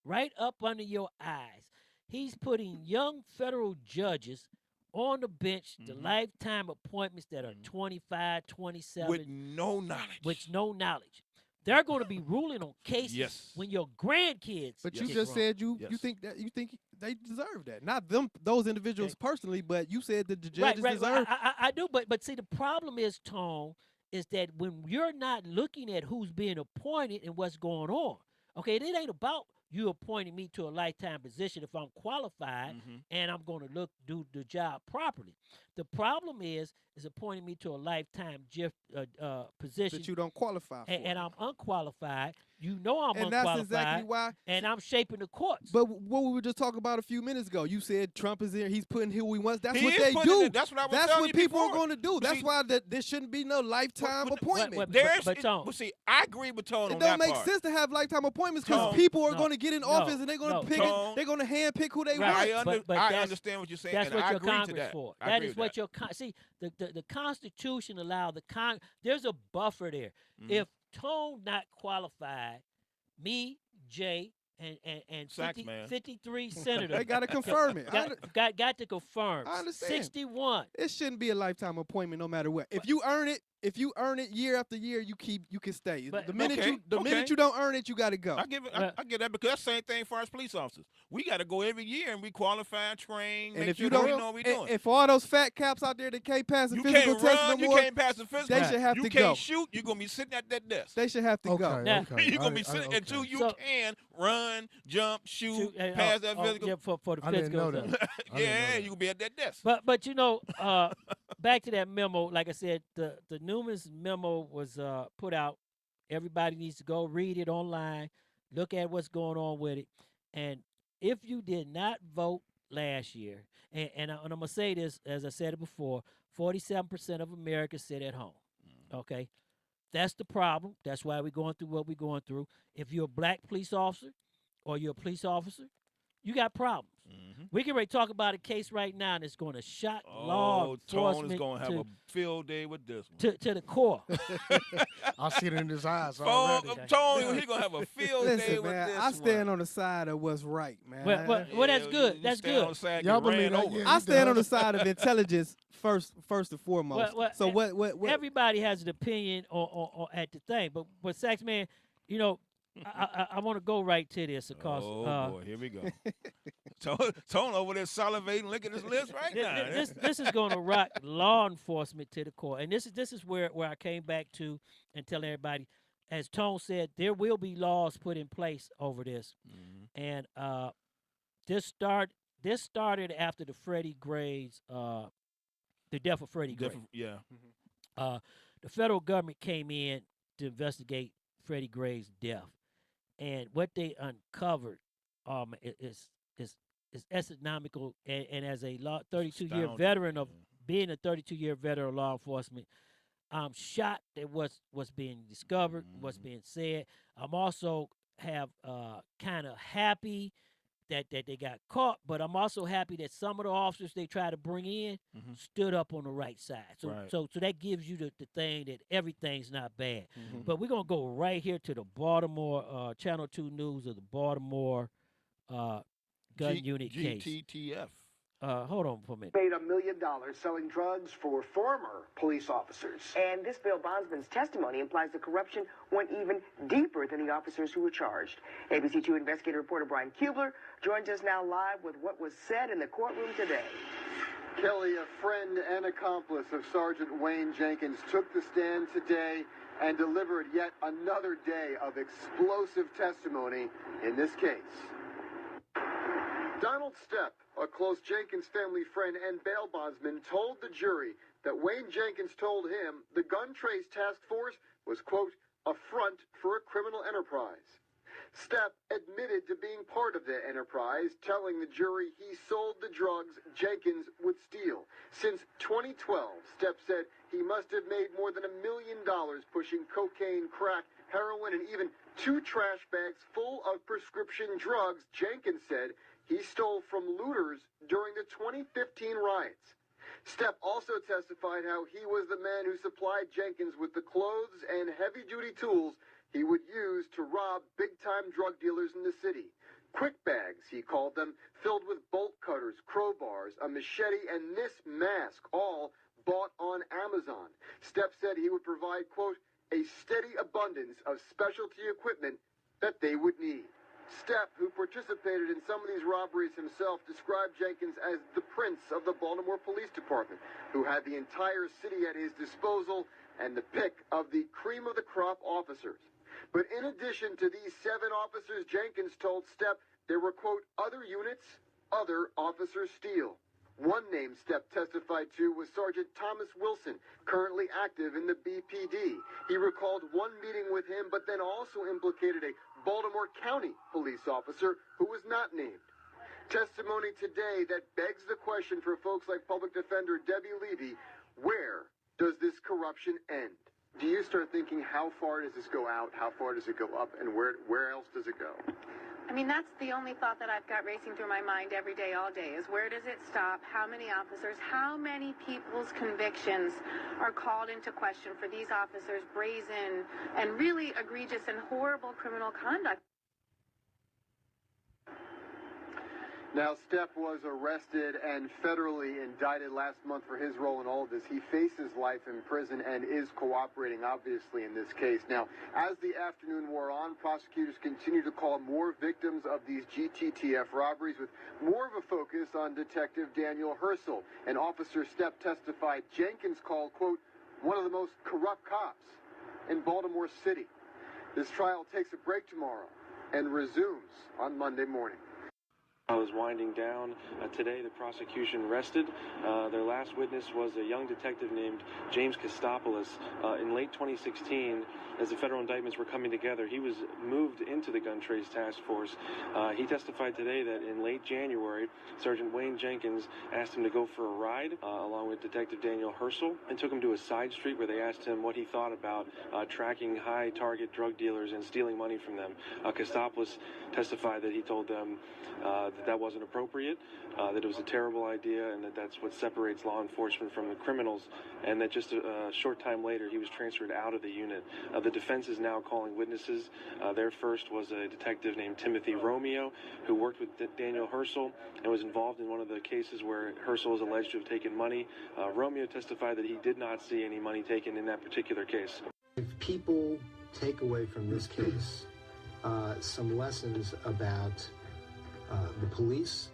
right up under your eyes. He's putting young federal judges on the bench, the lifetime appointments that are 25, 27. With no knowledge. With no knowledge. They're going to be ruling on cases when your grandkids. But you just said you think they deserve that. Not those individuals personally, but you said that the judges deserve. I do, but see, the problem is, Tone, is that when you're not looking at who's being appointed and what's going on, okay, it ain't about you appointing me to a lifetime position if I'm qualified and I'm going to do the job properly. The problem is appointing me to a lifetime position that you don't qualify for. And I'm unqualified. You know I'm and unqualified. That's exactly why. And I'm shaping the courts. But what we were just talking about a few minutes ago, you said Trump is there. He's putting who he wants. That's what they do. That's what I was That's telling what you people before. are going to do. That's why there shouldn't be no lifetime appointment. But see, I agree with Tone on that part. It don't make sense to have lifetime appointments because people are going to get in office and they're going to pick it. They're going to handpick who they want. I understand what you're saying. That's and what I your agree Congress to that. for. I That agree is with what that. your see the Constitution allow the there's a buffer there. If Tone not qualified, me, Jay, and 53 senators. They got to confirm it. Got to confirm. I understand. 61. It shouldn't be a lifetime appointment no matter what. If you earn it year after year, you can stay. But, the minute you don't earn it, you got to go. I get that because that's the same thing for us police officers. We got to go every year and we qualify, train, and make if sure you don't, we know what we're doing. If all those fat caps out there that can't pass a you physical can't test run, no more, you can't pass the physical. they should have to go. You can't shoot. You're gonna be sitting at that desk. They should have to go. Now, you're gonna be sitting until you can run, jump, shoot, pass that physical. Yeah, for the I didn't physical. know that. Yeah, you gonna be at that desk. But you know, back to that memo. Like I said, the NUNES memo was put out. Everybody needs to go read it online, look at what's going on with it, and if you did not vote last year, and I'm gonna say this as I said it before, 47% of Americans sit at home. Okay, that's the problem. That's why we're going through what we're going through. If you're a black police officer, or you're a police officer, you got problems. We can talk about a case right now that's going to shock law enforcement. Tone is going to have a field day with this one. To the core. I see it in his eyes already. Tone, he's going to have a field day with this I stand on the side of what's right, man. Well, that's good. That's good. Y'all believe that? Yeah, I stand on the side of intelligence first and foremost. So what? Everybody has an opinion on at the thing, but Saxman, you know, I want to go right to this because boy, here we go. Tone over there salivating, looking at his lips right now. This is going to rock law enforcement to the core, and this is where I came back to and tell everybody, as Tone said, there will be laws put in place over this, and this started after the Freddie Gray's the death of Freddie Gray. Yeah. The federal government came in to investigate Freddie Gray's death. And what they uncovered is astronomical. And as a 32-year veteran of being a 32-year veteran of law enforcement, I'm shocked at what's being discovered, what's being said. I'm also kind of happy that they got caught, but I'm also happy that some of the officers they tried to bring in stood up on the right side. So that gives you the thing that everything's not bad. But we're gonna go right here to the Baltimore Channel 2 News of the Baltimore gun unit case. GTTF. Hold on for a minute. Paid $1 million selling drugs for former police officers. And this bail bondsman's testimony implies the corruption went even deeper than the officers who were charged. ABC2 investigative reporter Brian Kubler joins us now live with what was said in the courtroom today. Kelly, a friend and accomplice of Sergeant Wayne Jenkins, took the stand today and delivered yet another day of explosive testimony in this case. Donald Stepp, a close Jenkins family friend and bail bondsman, told the jury that Wayne Jenkins told him the gun trace task force was, quote, a front for a criminal enterprise. Stepp admitted to being part of the enterprise, telling the jury he sold the drugs Jenkins would steal. Since 2012, Stepp said he must have made more than $1 million pushing cocaine, crack, heroin, and even 2 trash bags full of prescription drugs Jenkins said he stole from looters during the 2015 riots. Stepp also testified how he was the man who supplied Jenkins with the clothes and heavy-duty tools he would use to rob big-time drug dealers in the city. Quick bags, he called them, filled with bolt cutters, crowbars, a machete, and this mask, all bought on Amazon. Stepp said he would provide, quote, a steady abundance of specialty equipment that they would need. Stepp, who participated in some of these robberies himself, described Jenkins as the prince of the Baltimore Police Department, who had the entire city at his disposal and the pick of the cream of the crop officers. But in addition to these 7 officers, Jenkins told Stepp there were, quote, other units, other officers steal. One name Stepp testified to was Sergeant Thomas Wilson, currently active in the BPD. He recalled one meeting with him, but then also implicated a Baltimore County police officer who was not named. Testimony today that begs the question for folks like Public Defender Debbie Levy, where does this corruption end? Do you start thinking, how far does this go out, how far does it go up, and where else does it go? I mean, that's the only thought that I've got racing through my mind every day, all day, is where does it stop? How many officers, how many people's convictions are called into question for these officers' brazen and really egregious and horrible criminal conduct? Now, Stepp was arrested and federally indicted last month for his role in all of this. He faces life in prison and is cooperating, obviously, in this case. Now, as the afternoon wore on, prosecutors continue to call more victims of these GTTF robberies with more of a focus on Detective Daniel Herschel. And Officer Stepp testified Jenkins called, quote, one of the most corrupt cops in Baltimore City. This trial takes a break tomorrow and resumes on Monday morning. Was winding down. Today, the prosecution rested. Their last witness was a young detective named James Kostopoulos. In late 2016, as the federal indictments were coming together, he was moved into the gun trace task force. He testified today that in late January, Sergeant Wayne Jenkins asked him to go for a ride along with Detective Daniel Herschel and took him to a side street where they asked him what he thought about tracking high-target drug dealers and stealing money from them. Kostopoulos testified that he told them that wasn't appropriate, that it was a terrible idea, and that that's what separates law enforcement from the criminals, and that just a short time later he was transferred out of the unit. The defense is now calling witnesses. Their first was a detective named Timothy Romeo, who worked with Daniel Herschel and was involved in one of the cases where Herschel was alleged to have taken money. Romeo testified that he did not see any money taken in that particular case. If people take away from this case some lessons about the police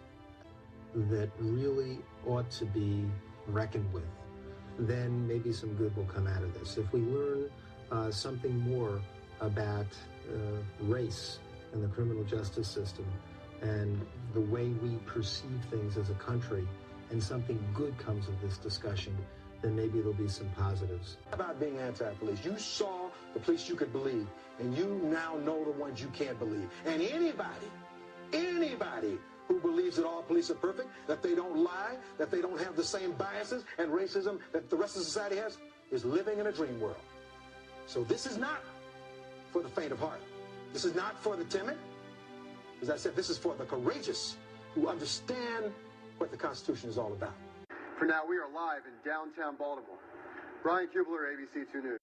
that really ought to be reckoned with, then maybe some good will come out of this. If we learn something more about race in the criminal justice system and the way we perceive things as a country, and something good comes of this discussion, then maybe there'll be some positives. About being anti-police, you saw the police you could believe, and you now know the ones you can't believe. And anybody who believes that all police are perfect, that they don't lie, that they don't have the same biases and racism that the rest of society has, is living in a dream world. So this is not for the faint of heart. This is not for the timid. As I said, this is for the courageous who understand what the Constitution is all about. For now, we are live in downtown Baltimore. Brian Kubler, ABC 2 News.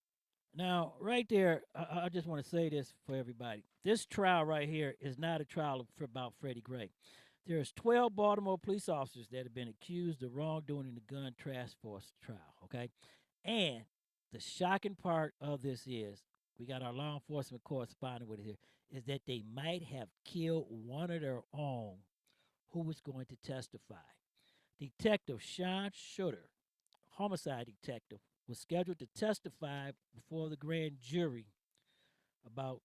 Now, right there, I just want to say this for everybody. This trial right here is not a trial about Freddie Gray. There's 12 Baltimore police officers that have been accused of wrongdoing in the gun task force trial, okay? And the shocking part of this is, we got our law enforcement correspondent with it here, is that they might have killed one of their own who was going to testify. Detective Sean Schutter, homicide detective, was scheduled to testify before the grand jury about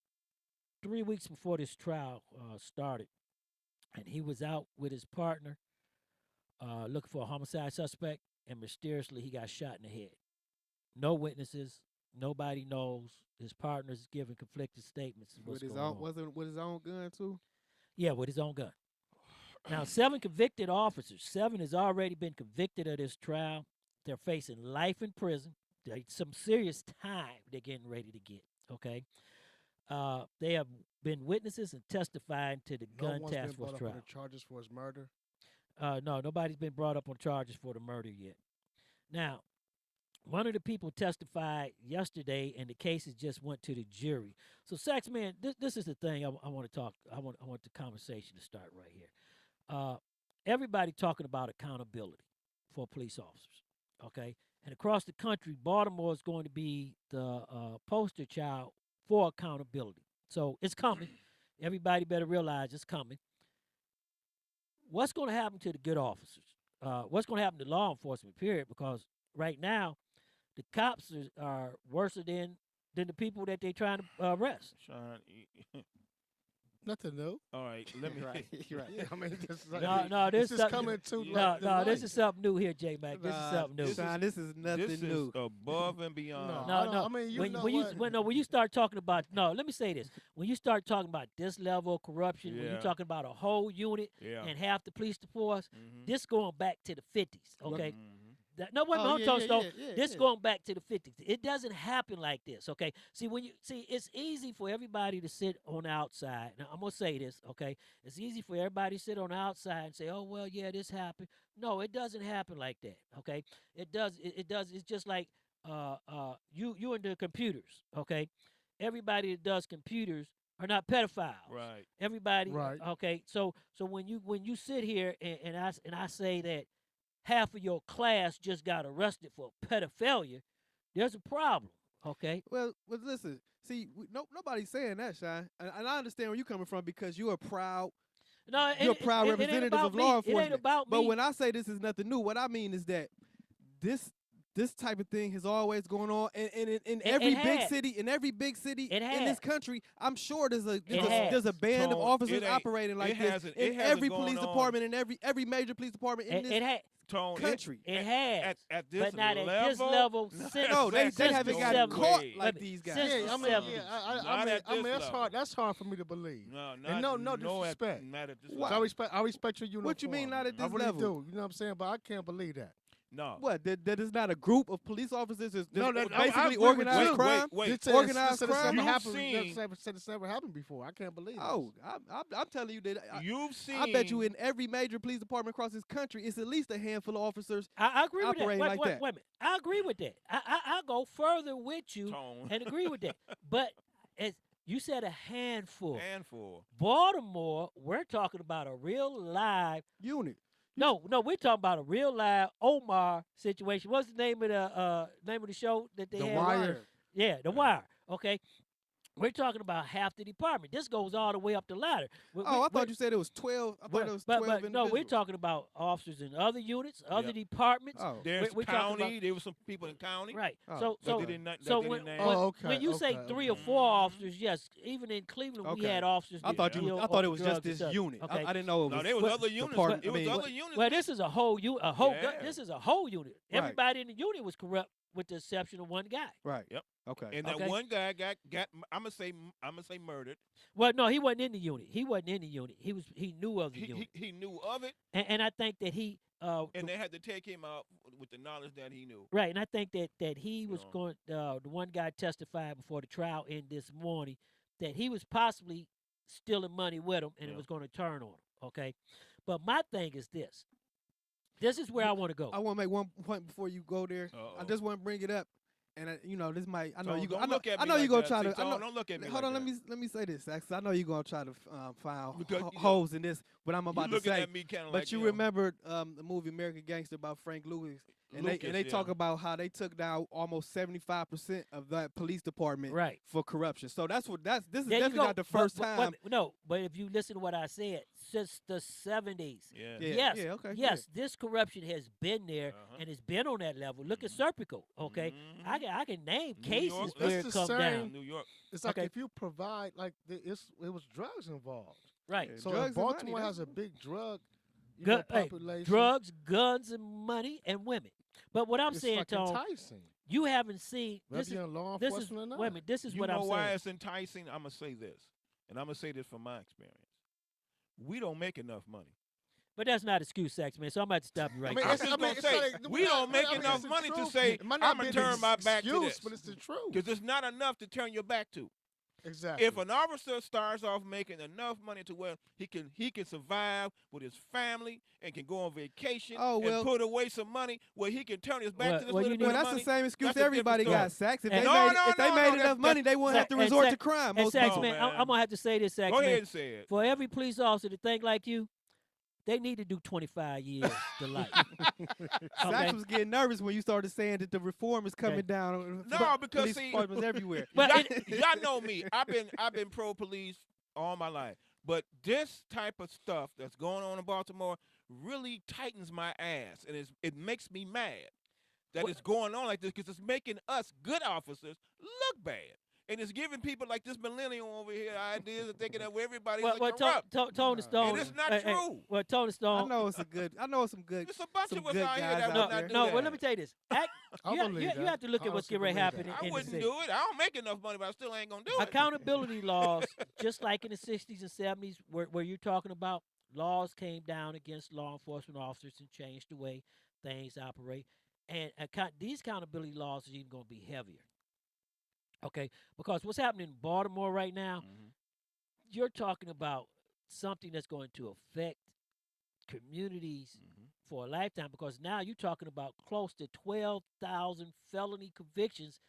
3 weeks before this trial started. And he was out with his partner looking for a homicide suspect, and mysteriously he got shot in the head. No witnesses, nobody knows. His partner's giving conflicting statements. With his own gun too? Yeah, with his own gun. Now, 7 convicted officers. 7 has already been convicted of this trial. They're facing life in prison. Some serious time they're getting ready to get, okay? They have been witnesses and testifying to the gun task force trial. No charges for his murder? No, nobody's been brought up on charges for the murder yet. Now, one of the people testified yesterday, and the cases just went to the jury. So, Saxman, this is the thing I want to talk. I want the conversation to start right here. Everybody talking about accountability for police officers, okay? And across the country, Baltimore is going to be the poster child for accountability. So it's coming. Everybody better realize it's coming. What's going to happen to the good officers? What's going to happen to law enforcement, period? Because right now, the cops are worse than the people that they're trying to arrest. Sean, nothing new. All right, let me. Right. Yeah, I mean, this is coming to this is something new here, J Mac. This is something new. Sean, this is nothing this new. Is above and beyond. No. I mean, when you start talking about let me say this. When you start talking about this level of corruption, when you're talking about a whole unit and half the police force, this going back to the 50s. Okay. This going back to the 50s. It doesn't happen like this, okay? See, it's easy for everybody to sit on the outside. Now, I'm going to say this, okay? It's easy for everybody to sit on the outside and say, oh, well, yeah, this happened. No, it doesn't happen like that, okay? It does. It's just like you and the computers, okay? Everybody that does computers are not pedophiles. Right. Everybody, right. Okay? So when you sit here and I say that half of your class just got arrested for pedophilia, there's a problem, okay? Well, listen, see, nobody's saying that, Sean. And I understand where you're coming from because you're a proud representative of law enforcement. It ain't about me. But when I say this is nothing new, what I mean is that this this type of thing has always gone on, and in every big city, in this country, I'm sure there's a band of officers operating like this in every police department, in every major police department in this country. It has, at this but not level, at this level. No, they haven't got caught like these guys. Yeah, I mean, that's hard for me to believe. No disrespect. I respect your uniform. What you mean not at this level? I really do. You know what I'm saying? But I can't believe that. No. What? That is not a group of police officers. Basically organized crime. Organized crime. This never happened before. I can't believe. Oh, I'm telling you that. You've seen. I bet you in every major police department across this country, it's at least a handful of officers. I agree with that. Wait a minute. I agree with that. I go further with you and agree with that. But as you said, a handful. Baltimore, we're talking about a real live unit. No, we're talking about a real live Omar situation. What's the name of the show that they had? The Wire. Yeah, The Wire. Okay. We're talking about half the department. This goes all the way up the ladder. I thought you said it was 12. I thought it was 12 but no, we're talking about officers in other units, other departments. Oh. There's county. There were some people in county. Right. So when you say 3 or 4 officers, yes, even in Cleveland we had officers. I thought it was just this unit. Okay. I didn't know it was. No, there was other units. It was other units. Well, this is a whole This is a whole unit. Everybody in the unit was corrupt, with the exception of one guy. Right. Yep. Okay. And that one guy got I'm gonna say murdered. Well, no, he wasn't in the unit. He knew of the unit. He knew of it. And I think that he and they had to take him out with the knowledge that he knew. Right, and I think that he was going. The one guy testified before the trial ended this morning that he was possibly stealing money with him, and it was going to turn on him. Okay, but my thing is this. This is where I want to go. I want to make one point before you go there. I just want to bring it up. And this might. I know you. I know you're gonna try to. Don't look at me. Hold on. Like let me say this, Sax. I know you're gonna try to find holes in this. What I'm about to say. At me but like, you remember the movie American Gangster about Frank Lucas, and they talk about how they took down almost 75% of that police department for corruption. So this is definitely not the first time. But if you listen to what I said, since the 70s. Yes. This corruption has been there and it's been on that level. Look at Serpico. Okay, I can name cases where it come down. New York. It's like if you provide it was drugs involved. Right. So if Baltimore has a big drug population. Drugs, guns, and money, and women. But what I'm saying, Tone, enticing. You haven't seen this. Law enforcement or not. Wait a minute. This is what I'm saying. You know why it's enticing? I'm gonna say this, and I'm gonna say this from my experience. We don't make enough money. But that's not an excuse, Saxman. So I'm about to stop you right now. I'm just gonna say we don't make enough money to say I'm gonna turn my back to this. But it's the truth. Because it's not enough to turn your back to. Exactly. If an officer starts off making enough money to where he can survive with his family and can go on vacation and put away some money where he can turn his back to this little bit of money. That's the same excuse everybody got, Sax. If they made enough money, they wouldn't have to resort to crime. Saxman, I'm gonna have to say this, Saxman. Go ahead and say it. For every police officer to think like you, they need to do 25 years to life. Sax was getting nervous when you started saying that the reform is coming down. No, because police departments everywhere. Y'all know me. I've been pro police all my life. But this type of stuff that's going on in Baltimore really tightens my ass, and it makes me mad that it's going on like this because it's making us good officers look bad. And it's giving people like this millennial over here ideas of thinking that everybody's corrupt. Tony Stone. And it's not true. Well, Tony Stone. I know some good. It's a bunch of us out here that would not do that. Well, let me tell you this. You have to look at what's getting ready to happen in the city. I wouldn't do it. I don't make enough money, but I still ain't going to do it. Accountability laws, just like in the 60s and 70s, where you're talking about, laws came down against law enforcement officers and changed the way things operate. And these accountability laws are even going to be heavier. Okay, because what's happening in Baltimore right now, you're talking about something that's going to affect communities for a lifetime, because now you're talking about close to 12,000 felony convictions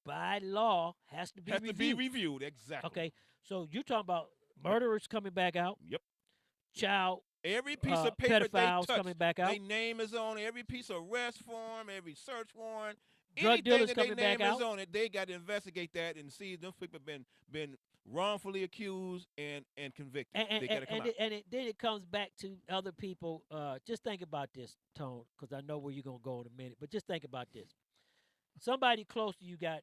by law has to be reviewed. Exactly. Okay, so you're talking about murderers coming back out. Yep. Child. Every piece of paper pedophiles they touch, coming back out. their name is on every piece of arrest form, every search warrant, drug dealers that coming their back name is out. on it, they got to investigate that and see if them people been wrongfully accused and convicted. They got to come out. Then it comes back to other people. Just think about this, Tone, because I know where you're gonna go in a minute. But just think about this: somebody close to you got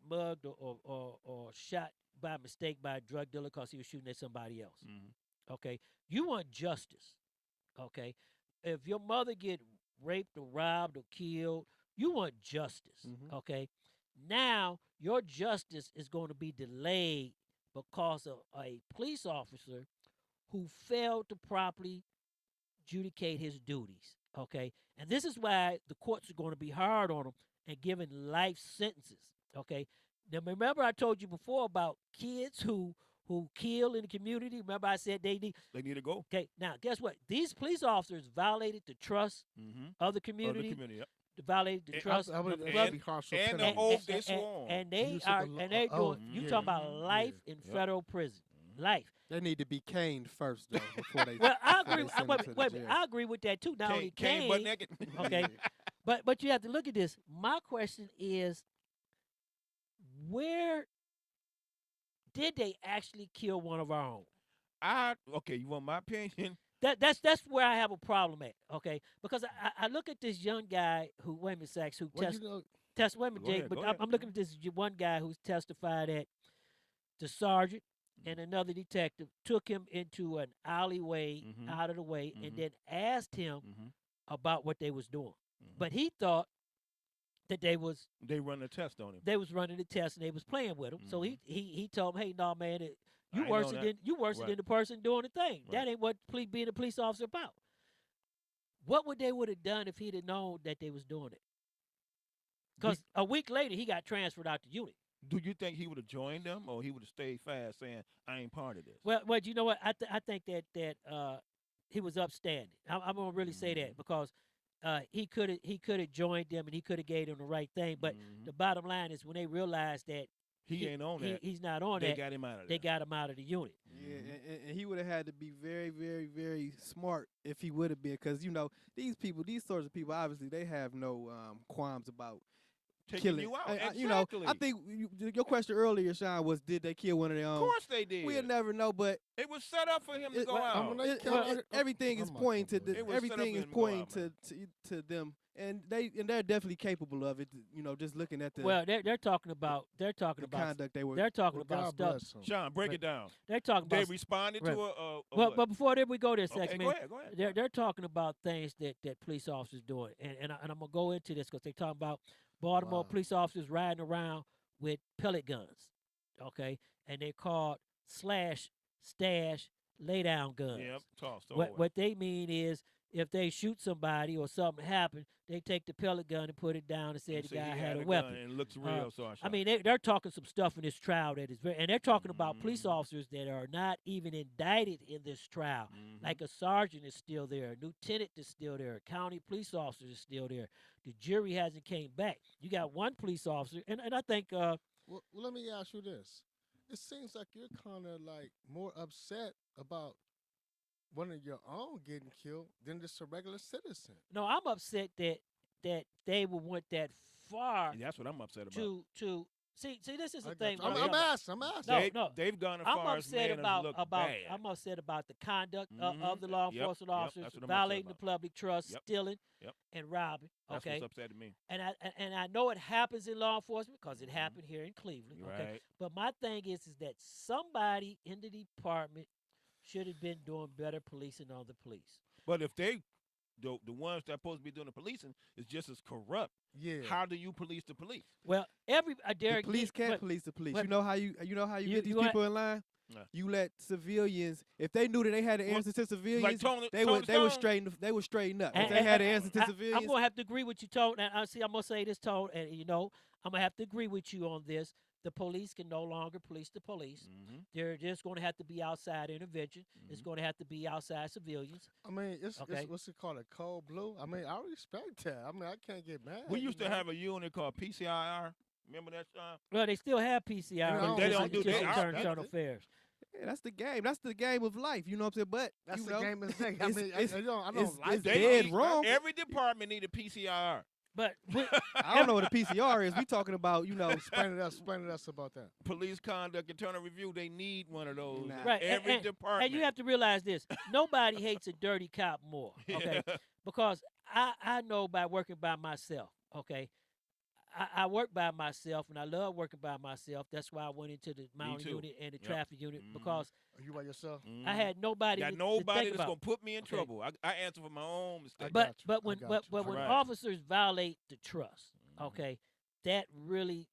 mugged or shot by mistake by a drug dealer because he was shooting at somebody else. Okay, you want justice. Okay, if your mother get raped or robbed or killed, you want justice. Okay, now your justice is going to be delayed because of a police officer who failed to properly adjudicate his duties. Okay, and this is why the courts are going to be hard on him and giving life sentences. Okay, now remember I told you before about kids who kill in the community. Remember I said they need to go. Okay, now guess what? These police officers violated the trust of the community. Yep. Violated the trust and the oath they swore. and they doing. You talking about life in federal prison? Life. They need to be caned first, though, before they. Well, I agree. Wait, I agree with that too. Not only cane butt naked. Okay, but you have to look at this. My question is, where did they actually kill one of our own? Okay, you want my opinion? That's where I have a problem at, okay? Because I look at this young guy who, wait a minute, Sax, who wait a minute, Jake, but I'm looking at this one guy who's testified that the sergeant and another detective took him into an alleyway out of the way and then asked him about what they was doing. But he thought that they run a test on him. They was running the test and they was playing with him. So he told him, hey, no, man, you worse than the person doing the thing. That ain't what being a police officer about. What would they would have done if he'd have known that they was doing it? Because a week later he got transferred out the unit. Do you think he would have joined them, or he would have stayed fast, saying, "I ain't part of this"? Well, you know what? I think that he was upstanding. I'm gonna really say that because he could have joined them and he could have gave them the right thing. But the bottom line is when they realized that. He ain't on that. He's not on that. They got him out of there. They got him out of the unit. Yeah, and he would have had to be very, very, very smart if he would have been, because these sorts of people, obviously they have no qualms about killing you out. Exactly. I think your question earlier, Sean, was did they kill one of their own? Of course they did. We'll never know, but it was set up for him to go out. Everything is pointing to them. And they're definitely capable of it, just looking at the they're talking about conduct they were. They're talking about stuff. Sean, break it down. They're talking about they responded to a but before we go there, Saxman, go ahead. They're talking about things that police officers doing, and I'm gonna go into this because they're talking about Baltimore police officers riding around with pellet guns, okay, and they're called slash, stash, lay down guns. Yep, tossed what they mean is, if they shoot somebody or something happen, they take the pellet gun and put it down and say the guy had a weapon. And it looks real, Sasha. I mean, they're talking some stuff in this trial that is very, and they're talking about police officers that are not even indicted in this trial. Like a sergeant is still there, a lieutenant is still there, a county police officer is still there. The jury hasn't came back. You got one police officer, and I think. Well, let me ask you this: it seems like you're kind of like more upset about one of your own getting killed than just a regular citizen. No, I'm upset that they would went that far. That's what I'm upset about. To see, this is the thing. I'm asking. No, they've gone as far as I'm upset about the conduct of the law enforcement officers violating the public trust, stealing, and robbing. That's what's upsetting me. And I know it happens in law enforcement because it happened here in Cleveland. Okay, right. But my thing is that somebody in the department should have been doing better policing on the police. But if the ones that are supposed to be doing the policing is just as corrupt, how do you police the police? Well, the police can't police the police. You know how you get these people in line? You let civilians, if they knew that they had to answer to civilians, they would straighten up. If they had to answer to civilians, I'm gonna have to agree with you, Tone. And I'm gonna say this, Tone, and I'm gonna have to agree with you on this. The police can no longer police the police. They're just going to have to be outside intervention. It's going to have to be outside civilians. I mean, it's what's it called, a cold blue? I mean, I respect that. I mean, I can't get mad. We used to have a unit called PCIR. Remember that, Sean? Well, they still have PCIR. But they don't do that. Internal affairs. Yeah, that's the game. That's the game of life. You know what I'm saying? But that's the game of thing. I mean, I don't like it's dead wrong. Every department need a PCIR. But I don't know what a PCR is. We talking about, Explain to us about that. Police conduct, internal review, they need one of those. Right. Every department. And you have to realize this. Nobody hates a dirty cop more, okay? Yeah. Because I know by working by myself, okay? I work by myself, and I love working by myself. That's why I went into the mountain unit and the traffic unit, because Are you by yourself? I had nobody Got to nobody think that's about. going to put me in trouble. I answer for my own mistakes. But when officers violate the trust, okay, that really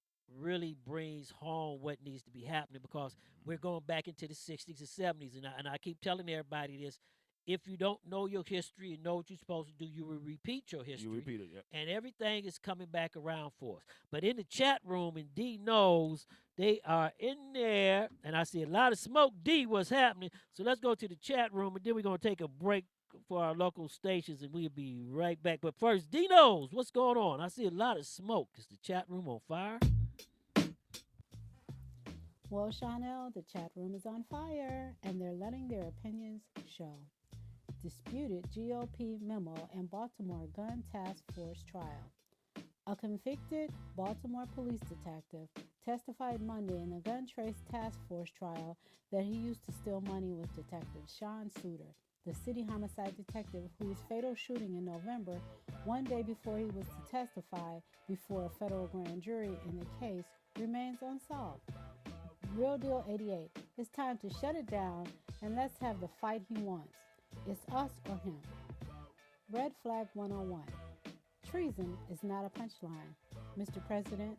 brings home what needs to be happening, because we're going back into the 60s and 70s, and I keep telling everybody this. If you don't know your history and know what you're supposed to do, you will repeat your history. You repeat it, And everything is coming back around for us. But in the chat room, and D knows, they are in there, and I see a lot of smoke. D, what's happening? So let's go to the chat room, and then we're going to take a break for our local stations, and we'll be right back. But first, D knows what's going on. I see a lot of smoke. Is the chat room on fire? Well, Chanel, the chat room is on fire, and they're letting their opinions show. Disputed GOP memo and Baltimore gun task force trial. A convicted Baltimore police detective testified Monday in the gun trace task force trial that he used to steal money with Detective Sean Suter, the city homicide detective whose fatal shooting in November, one day before he was to testify before a federal grand jury in the case, remains unsolved. Real Deal 88. It's time to shut it down and let's have the fight he wants. It's us or him. Red Flag 101. Treason is not a punchline. Mr. President,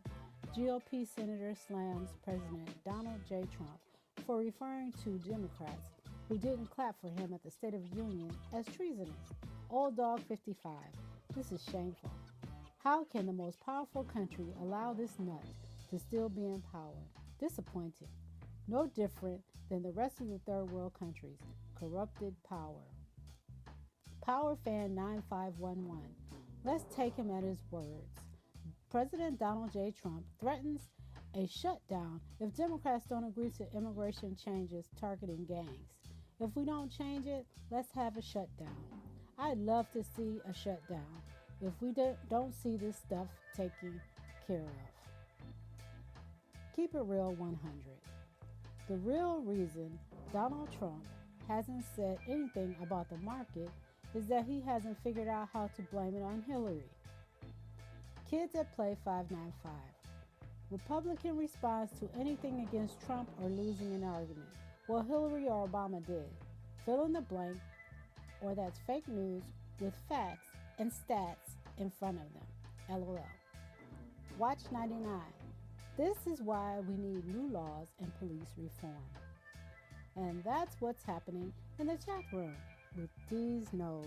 GOP Senator slams President Donald J. Trump for referring to Democrats who didn't clap for him at the State of the Union as treasonous. Old Dog 55. This is shameful. How can the most powerful country allow this nut to still be in power? Disappointing. No different than the rest of the third world countries. Corrupted power. Power Fan 9511. Let's take him at his words. President Donald J. Trump threatens a shutdown if Democrats don't agree to immigration changes targeting gangs. If we don't change it, let's have a shutdown. I'd love to see a shutdown if we don't see this stuff taken care of. Keep it real 100. The real reason Donald Trump hasn't said anything about the market is that he hasn't figured out how to blame it on Hillary. Kids at Play 595. Republican response to anything against Trump or losing an argument. Well, Hillary or Obama did. Fill in the blank, or that's fake news with facts and stats in front of them. LOL. Watch 99. This is why we need new laws and police reform. And that's what's happening in the chat room with Dee's Nose.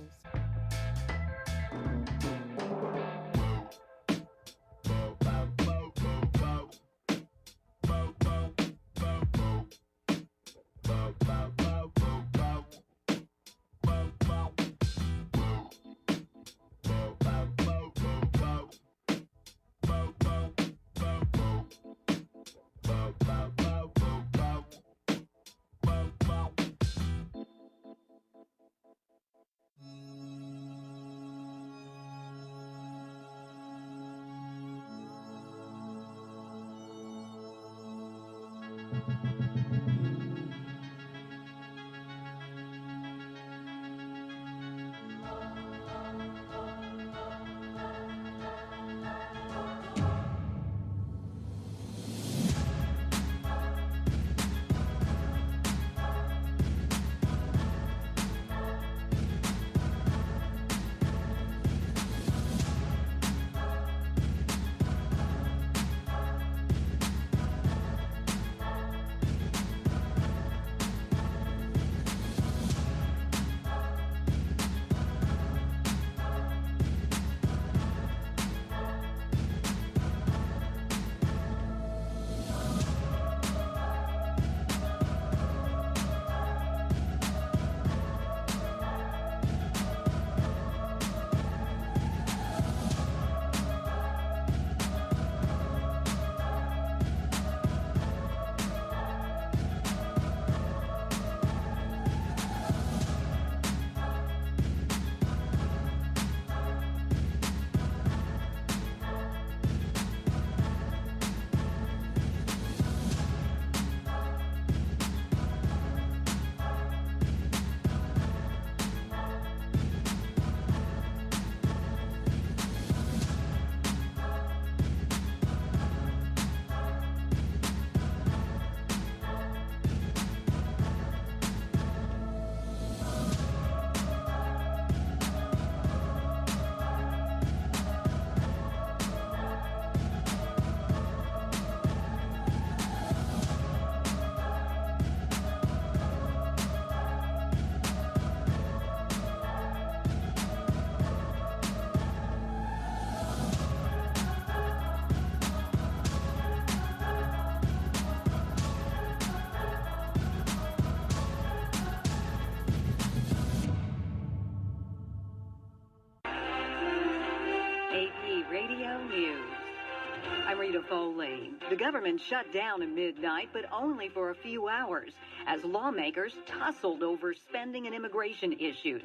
Foley. The government shut down at midnight, but only for a few hours, as lawmakers tussled over spending and immigration issues.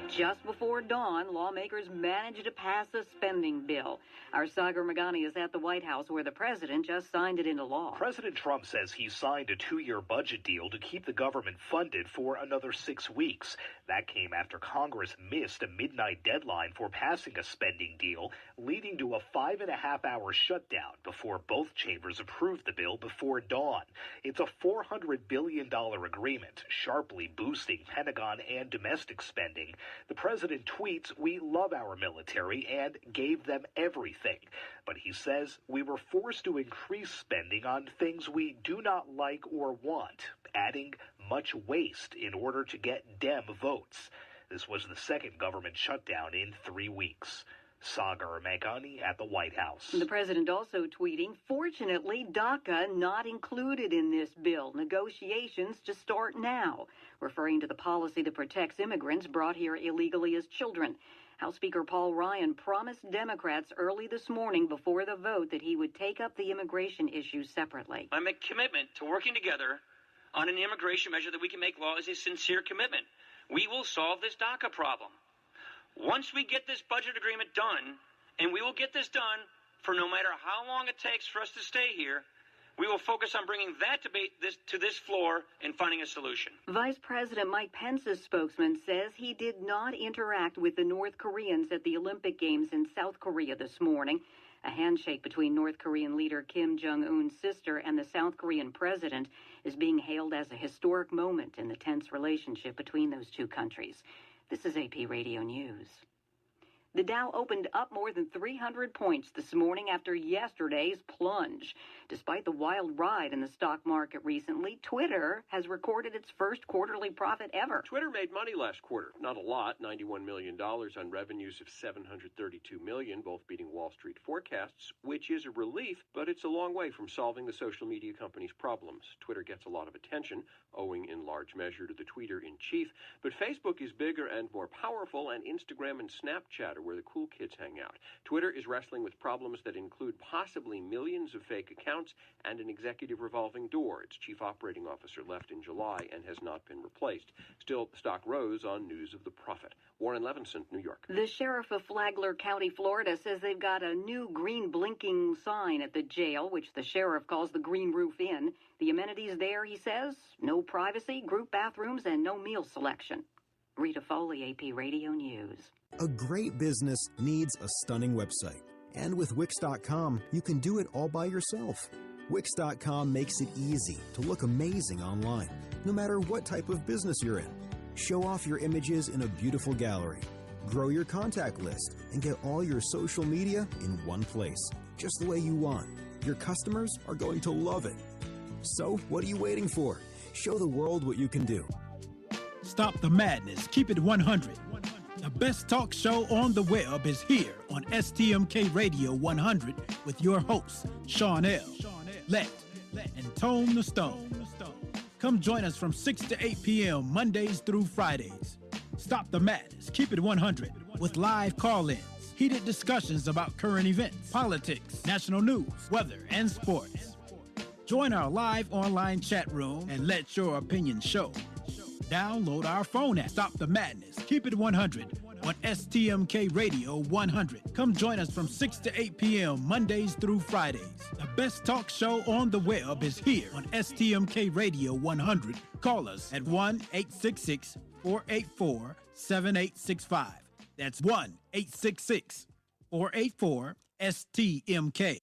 Just before dawn, lawmakers managed to pass a spending bill. Our Sagar Magani is at the White House, where the president just signed it into law. President Trump says he signed a 2-year budget deal to keep the government funded for another 6 weeks. That came after Congress missed a midnight deadline for passing a spending deal, leading to a 5.5-hour shutdown before both chambers approved the bill before dawn. It's a $400 billion agreement, sharply boosting Pentagon and domestic spending. The president tweets, "We love our military and gave them everything." But he says we were forced to increase spending on things we do not like or want, adding much waste in order to get Dem votes. This was the second government shutdown in 3 weeks. Sagar Magani at the White House. The president also tweeting, "Fortunately, DACA not included in this bill. Negotiations to start now," referring to the policy that protects immigrants brought here illegally as children. House Speaker Paul Ryan promised Democrats early this morning before the vote that he would take up the immigration issue separately. My commitment to working together on an immigration measure that we can make law is a sincere commitment. We will solve this DACA problem. Once we get this budget agreement done, and we will get this done for no matter how long it takes for us to stay here, we will focus on bringing that debate to this floor and finding a solution. Vice President Mike Pence's spokesman says he did not interact with the North Koreans at the Olympic Games in South Korea this morning. A handshake between North Korean leader Kim Jong-un's sister and the South Korean president is being hailed as a historic moment in the tense relationship between those two countries. This is AP Radio News. The Dow opened up more than 300 points this morning after yesterday's plunge. Despite the wild ride in the stock market recently, Twitter has recorded its first quarterly profit ever. Twitter made money last quarter. Not a lot, $91 million on revenues of $732 million, both beating Wall Street forecasts, which is a relief, but it's a long way from solving the social media company's problems. Twitter gets a lot of attention, owing in large measure to the tweeter-in-chief, but Facebook is bigger and more powerful, and Instagram and Snapchat are where the cool kids hang out. Twitter is wrestling with problems that include possibly millions of fake accounts and an executive revolving door. Its chief operating officer left in July and has not been replaced. Still, stock rose on news of the profit. Warren Levinson, New York. The sheriff of Flagler County, Florida, says they've got a new green blinking sign at the jail, which the sheriff calls the Green Roof Inn. The amenities there, he says, no privacy, group bathrooms, and no meal selection. Rita Foley, AP Radio News. A great business needs a stunning website. And with Wix.com, you can do it all by yourself. Wix.com makes it easy to look amazing online, no matter what type of business you're in. Show off your images in a beautiful gallery. Grow your contact list and get all your social media in one place, just the way you want. Your customers are going to love it. So, what are you waiting for? Show the world what you can do. Stop the madness. Keep it 100. The best talk show on the web is here on STMK Radio 100 with your hosts, Sean L., Let, and Tone the Stone. Come join us from 6 to 8 p.m. Mondays through Fridays. Stop the madness. Keep it 100 with live call-ins, heated discussions about current events, politics, national news, weather, and sports. Join our live online chat room and let your opinion show. Download our phone app. Stop the madness. Keep it 100 on STMK Radio 100. Come join us from 6 to 8 p.m. Mondays through Fridays. The best talk show on the web is here on STMK Radio 100. Call us at 1-866-484-7865. That's 1-866-484-STMK.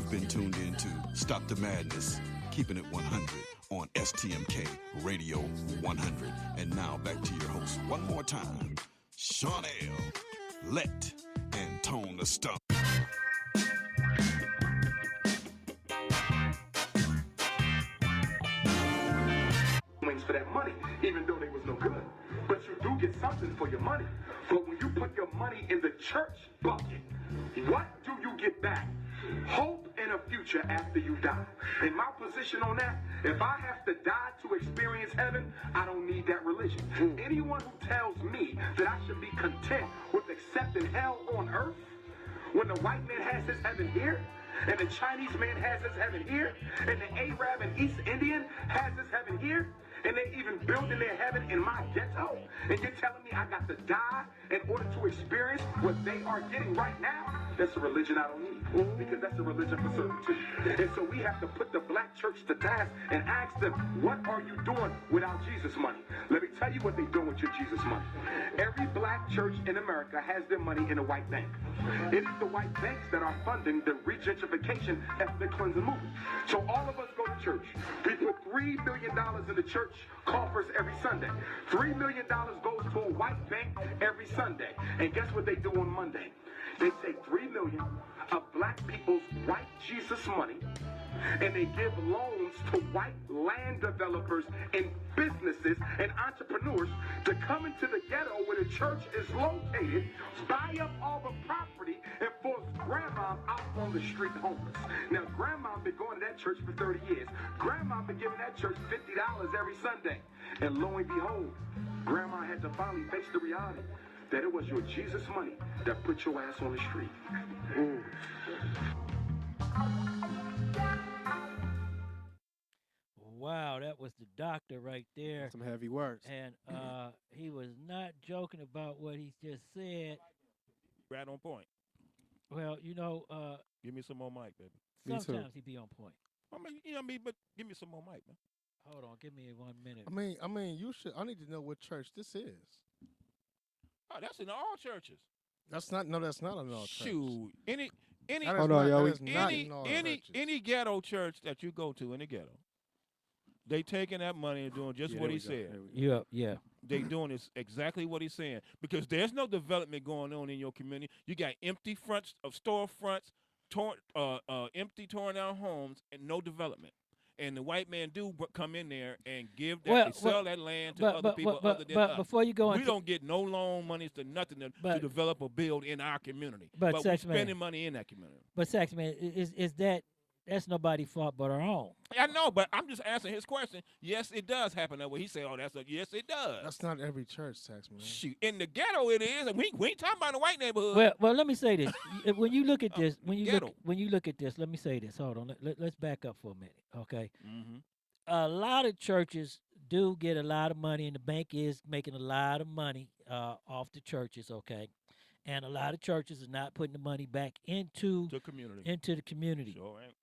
You've been tuned in to Stop the Madness, keeping it 100 on STMK Radio 100. And now back to your host one more time, Sean L., Let, and Tone the Stump. For that money, even though they was no good. But you do get something for your money. But when you put your money in the church bucket, what do you get back? Hope and a future after you die. In my position on that, if I have to die to experience heaven, I don't need that religion. Anyone who tells me that I should be content with accepting hell on earth, when the white man has his heaven here, and the Chinese man has his heaven here, and the Arab and East Indian has his heaven here, and they even building their heaven in my ghetto, and you're telling me I got to die in order to experience what they are getting right now? That's a religion I don't need, because that's a religion for servitude. And so we have to put the black church to task and ask them, what are you doing without Jesus money? Let me tell you what they're doing with your Jesus money. Every black church in America has their money in a white bank. It is the white banks that are funding the regentrification ethnic cleansing movement. So all of us go to church. We put $3 billion in the church coffers every Sunday. $3 million goes to a white bank every Sunday. And guess what they do on Monday? They take $3 million of black people's white Jesus money, and they give loans to white land developers and businesses and entrepreneurs to come into the ghetto where the church is located, buy up all the property, and force grandma out on the street homeless. Now, grandma been going to that church for 30 years. Grandma been giving that church $50 every Sunday. And lo and behold, grandma had to finally face the reality that it was your Jesus money that put your ass on the street. Wow, that was the doctor right there. Some heavy words. And he was not joking about what he just said. Right on point. Well, you know, give me some more mic, baby. Sometimes he be on point. I mean, you know what I mean, but give me some more mic, man. Hold on, give me 1 minute. I mean, you should. I need to know what church this is. Oh, that's in all churches. That's not. No, that's not in all churches. Shoot, any ghetto church that you go to in the ghetto, they taking that money and doing just what he said. Yeah. They doing this exactly what he's saying, because there's no development going on in your community. You got empty fronts of storefronts, empty torn down homes, and no development. And the white man do come in there and sell that land to other people other than us. Before you go we don't get no loan monies to nothing to develop or build in our community. But we're spending money in that community. But Saxman, is that's nobody's fault but our own. I know, but I'm just answering his question. Yes, it does happen that way. He said, yes, it does. That's not every church, Saxman. Shoot, in the ghetto it is, and we ain't talking about the white neighborhood. Well, let me say this. When you look at this, when you look at this, let me say this. Hold on, let's back up for a minute, okay? Mm-hmm. A lot of churches do get a lot of money, and the bank is making a lot of money off the churches, okay? And a lot of churches are not putting the money back into the community. Sure ain't.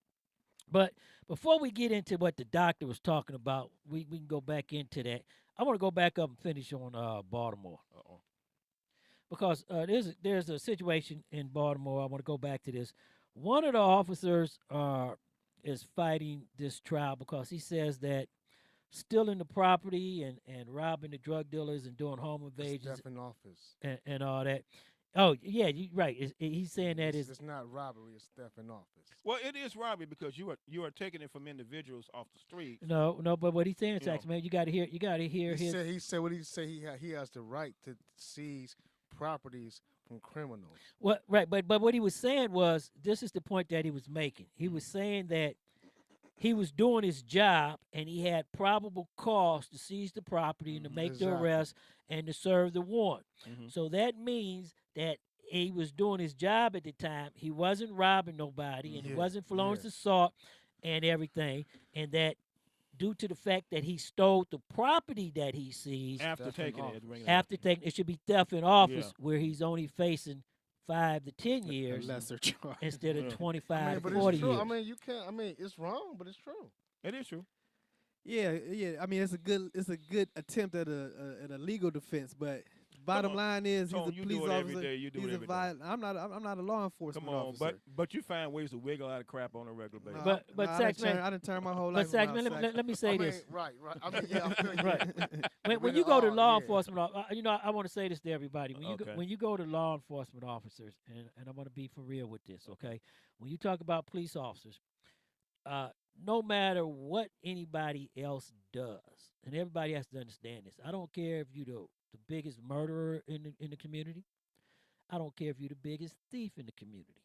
But before we get into what the doctor was talking about, we can go back into that. I want to go back up and finish on Baltimore. Uh-oh. Because there's a situation in Baltimore. I want to go back to this. One of the officers is fighting this trial because he says that stealing the property and robbing the drug dealers and doing home invasions in office and all that. Oh, yeah, you're right. He's saying that it's not robbery, it's theft in office. Well, it is robbery because you are taking it from individuals off the street. No, but what he's saying, Saxman, you got to hear his. He said what he said. He has the right to seize properties from criminals. Well, right, but what he was saying was, this is the point that he was making. He was saying that he was doing his job and he had probable cause to seize the property and to make the arrest and to serve the warrant. Mm-hmm. So that means that he was doing his job at the time. He wasn't robbing nobody, and he wasn't flowing assault and everything. And that due to the fact that he stole the property that he seized after taking it should be theft in office, where he's only facing 5 to 10 years lesser charge instead of 25 to 40 years. years. I mean, you can't. I mean, it's wrong, but it's true. It is true. Yeah. I mean, it's a good attempt at a legal defense, but bottom line is Tone, he's a you police do it officer. every day. You do he's it a every day. violent. I'm not a law enforcement Come on, officer. but you find ways to wiggle out of crap on a regular basis. But Saxman, I done turned my whole but life Saxman, around. let me say this. Right. I mean, yeah, I feel you. Right. When you go to law enforcement, I want to say this to everybody. When you go to law enforcement officers, and I'm going to be for real with this, okay? When you talk about police officers, no matter what anybody else does, and everybody has to understand this. I don't care if you're the biggest murderer in the community. I don't care if you're the biggest thief in the community.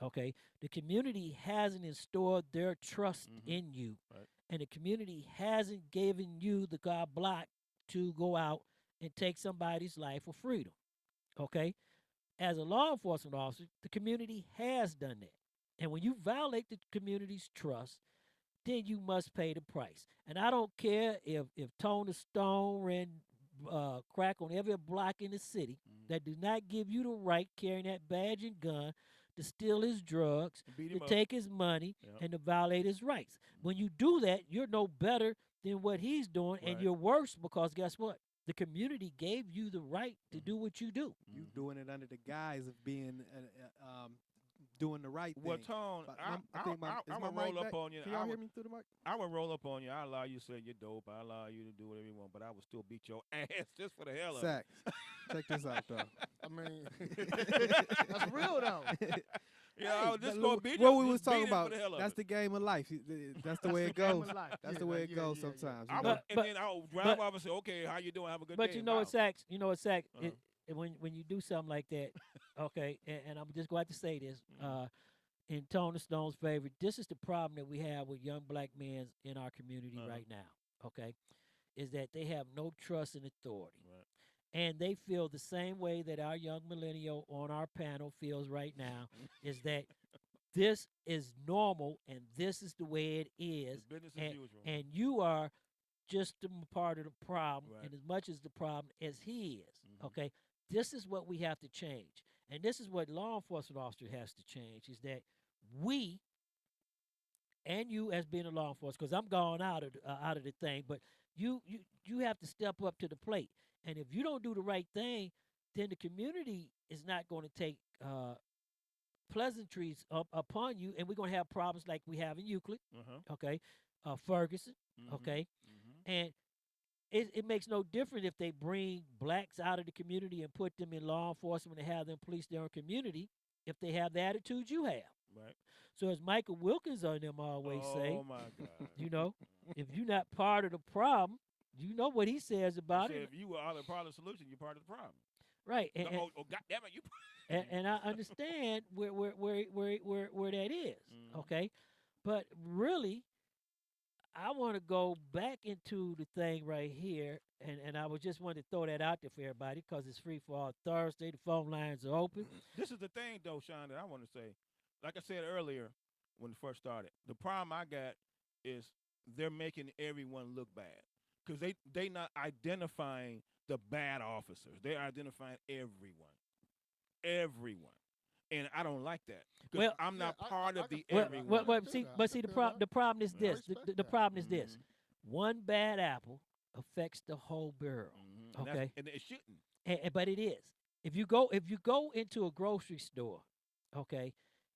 Okay, the community hasn't installed their trust in you, and the community hasn't given you the carte blanche to go out and take somebody's life for freedom. Okay, as a law enforcement officer, the community has done that, and when you violate the community's trust, then you must pay the price. And I don't care if Tony Stone ran crack on every block in the city that do not give you the right carrying that badge and gun to steal his drugs, to take his money, and to violate his rights. When you do that, you're no better than what he's doing, and you're worse because guess what? The community gave you the right to do what you do. You doing it under the guise of being doing the right thing. Well, Tone, I'm gonna roll up on you. Can y'all hear me through the mic? I will roll up on you. I allow you to say you're dope. I allow you to do whatever you want, but I will still beat your ass just for the hell of it. Sax, check this out, though. I mean, that's real though. Yeah, I was just gonna beat what you. we was talking for about. the hell of That's it. the game of life. That's the way it goes. That's the way it goes sometimes. you know? And then I'll drive off and say, "Okay, how you doing? Have a good day." But you know what, Sax? When you do something like that, okay, and I'm just going to say this. In Tony Stone's favor, this is the problem that we have with young black men in our community right now, okay, is that they have no trust in authority. Right. And they feel the same way that our young millennial on our panel feels right now, is that this is normal and this is the way it is. It's business and, as usual. and you are just a part of the problem and as much as the problem as he is, okay? This is what we have to change. And this is what law enforcement officer has to change, is that we and you as being a law enforcement, because I'm gone out of the thing, but you have to step up to the plate. And if you don't do the right thing, then the community is not going to take pleasantries upon you, and we're going to have problems like we have in Euclid, okay, Ferguson, okay, and it makes no difference if they bring blacks out of the community and put them in law enforcement and have them police their own community if they have the attitude you have. Right. So as Michael Wilkins on them always say, oh my God, you know, if you're not part of the problem, you know what he says about it. If you are part of the solution, you're part of the problem. Right. And, God damn it, you. and I understand where that is. Okay, but really, I want to go back into the thing right here, and I would just want to throw that out there for everybody because it's free for all Thursday. The phone lines are open. This is the thing, though, Sean, that I want to say. Like I said earlier when it first started, the problem I got is they're making everyone look bad because they not identifying the bad officers. They're identifying everyone. And I don't like that because I'm not part of the everyone. See, the problem is this. The problem is this. One bad apple affects the whole barrel. Okay, and it shouldn't. But it is. If you go into a grocery store, okay,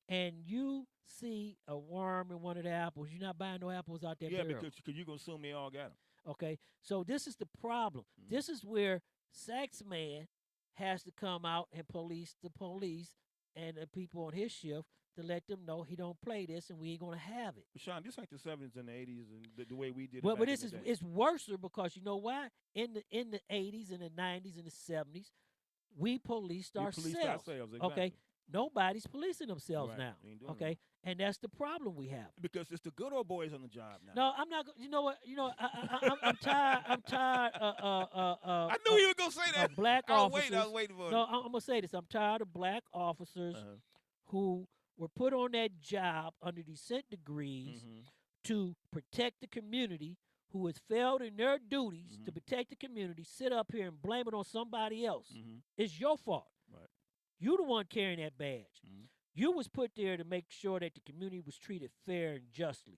and you see a worm in one of the apples, you're not buying no apples out there. Yeah, because you're gonna assume they all got them. Okay, so this is the problem. This is where Saxman has to come out and police the police and the people on his shift to let them know he don't play this and we ain't gonna have it. But Sean, this ain't the 70s and the 80s and the way we did it. Well, but it's worse because you know why? In the 80s and the 90s and the 70s, we policed ourselves. Exactly. Okay, nobody's policing themselves now. Okay, and that's the problem we have. Because it's the good old boys on the job now. No, I'm not. You know what? I'm tired. I'm tired. I knew you were gonna say that. Black officers. I was waiting for it. No, I'm gonna say this. I'm tired of black officers who were put on that job under decent degrees to protect the community, who has failed in their duties to protect the community, sit up here and blame it on somebody else. It's your fault. Right. You the one carrying that badge. You was put there to make sure that the community was treated fair and justly.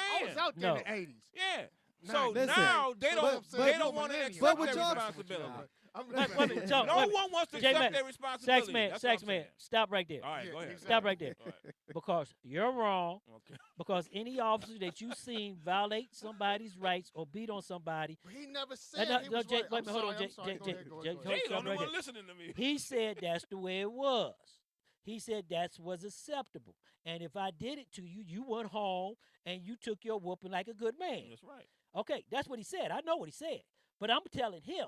saying. I was out there in the 80s. Yeah. So Listen, now they don't want to accept their y'all- responsibility. So, No one wants to accept their responsibility. That's what I'm saying. Saxman, stop right there. All right, go ahead. Stop right there. All right. Because you're wrong. Okay. Because any officer that you've seen violate somebody's rights or beat on somebody. But he never said he was Jay, right. wait a minute, hold on, Jay. Go ahead. Jay's the only right one there. listening to me. He said that's the way it was. He said that was acceptable. And if I did it to you, you went home and you took your whooping like a good man. That's right. Okay, that's what he said. I know what he said. But I'm telling him,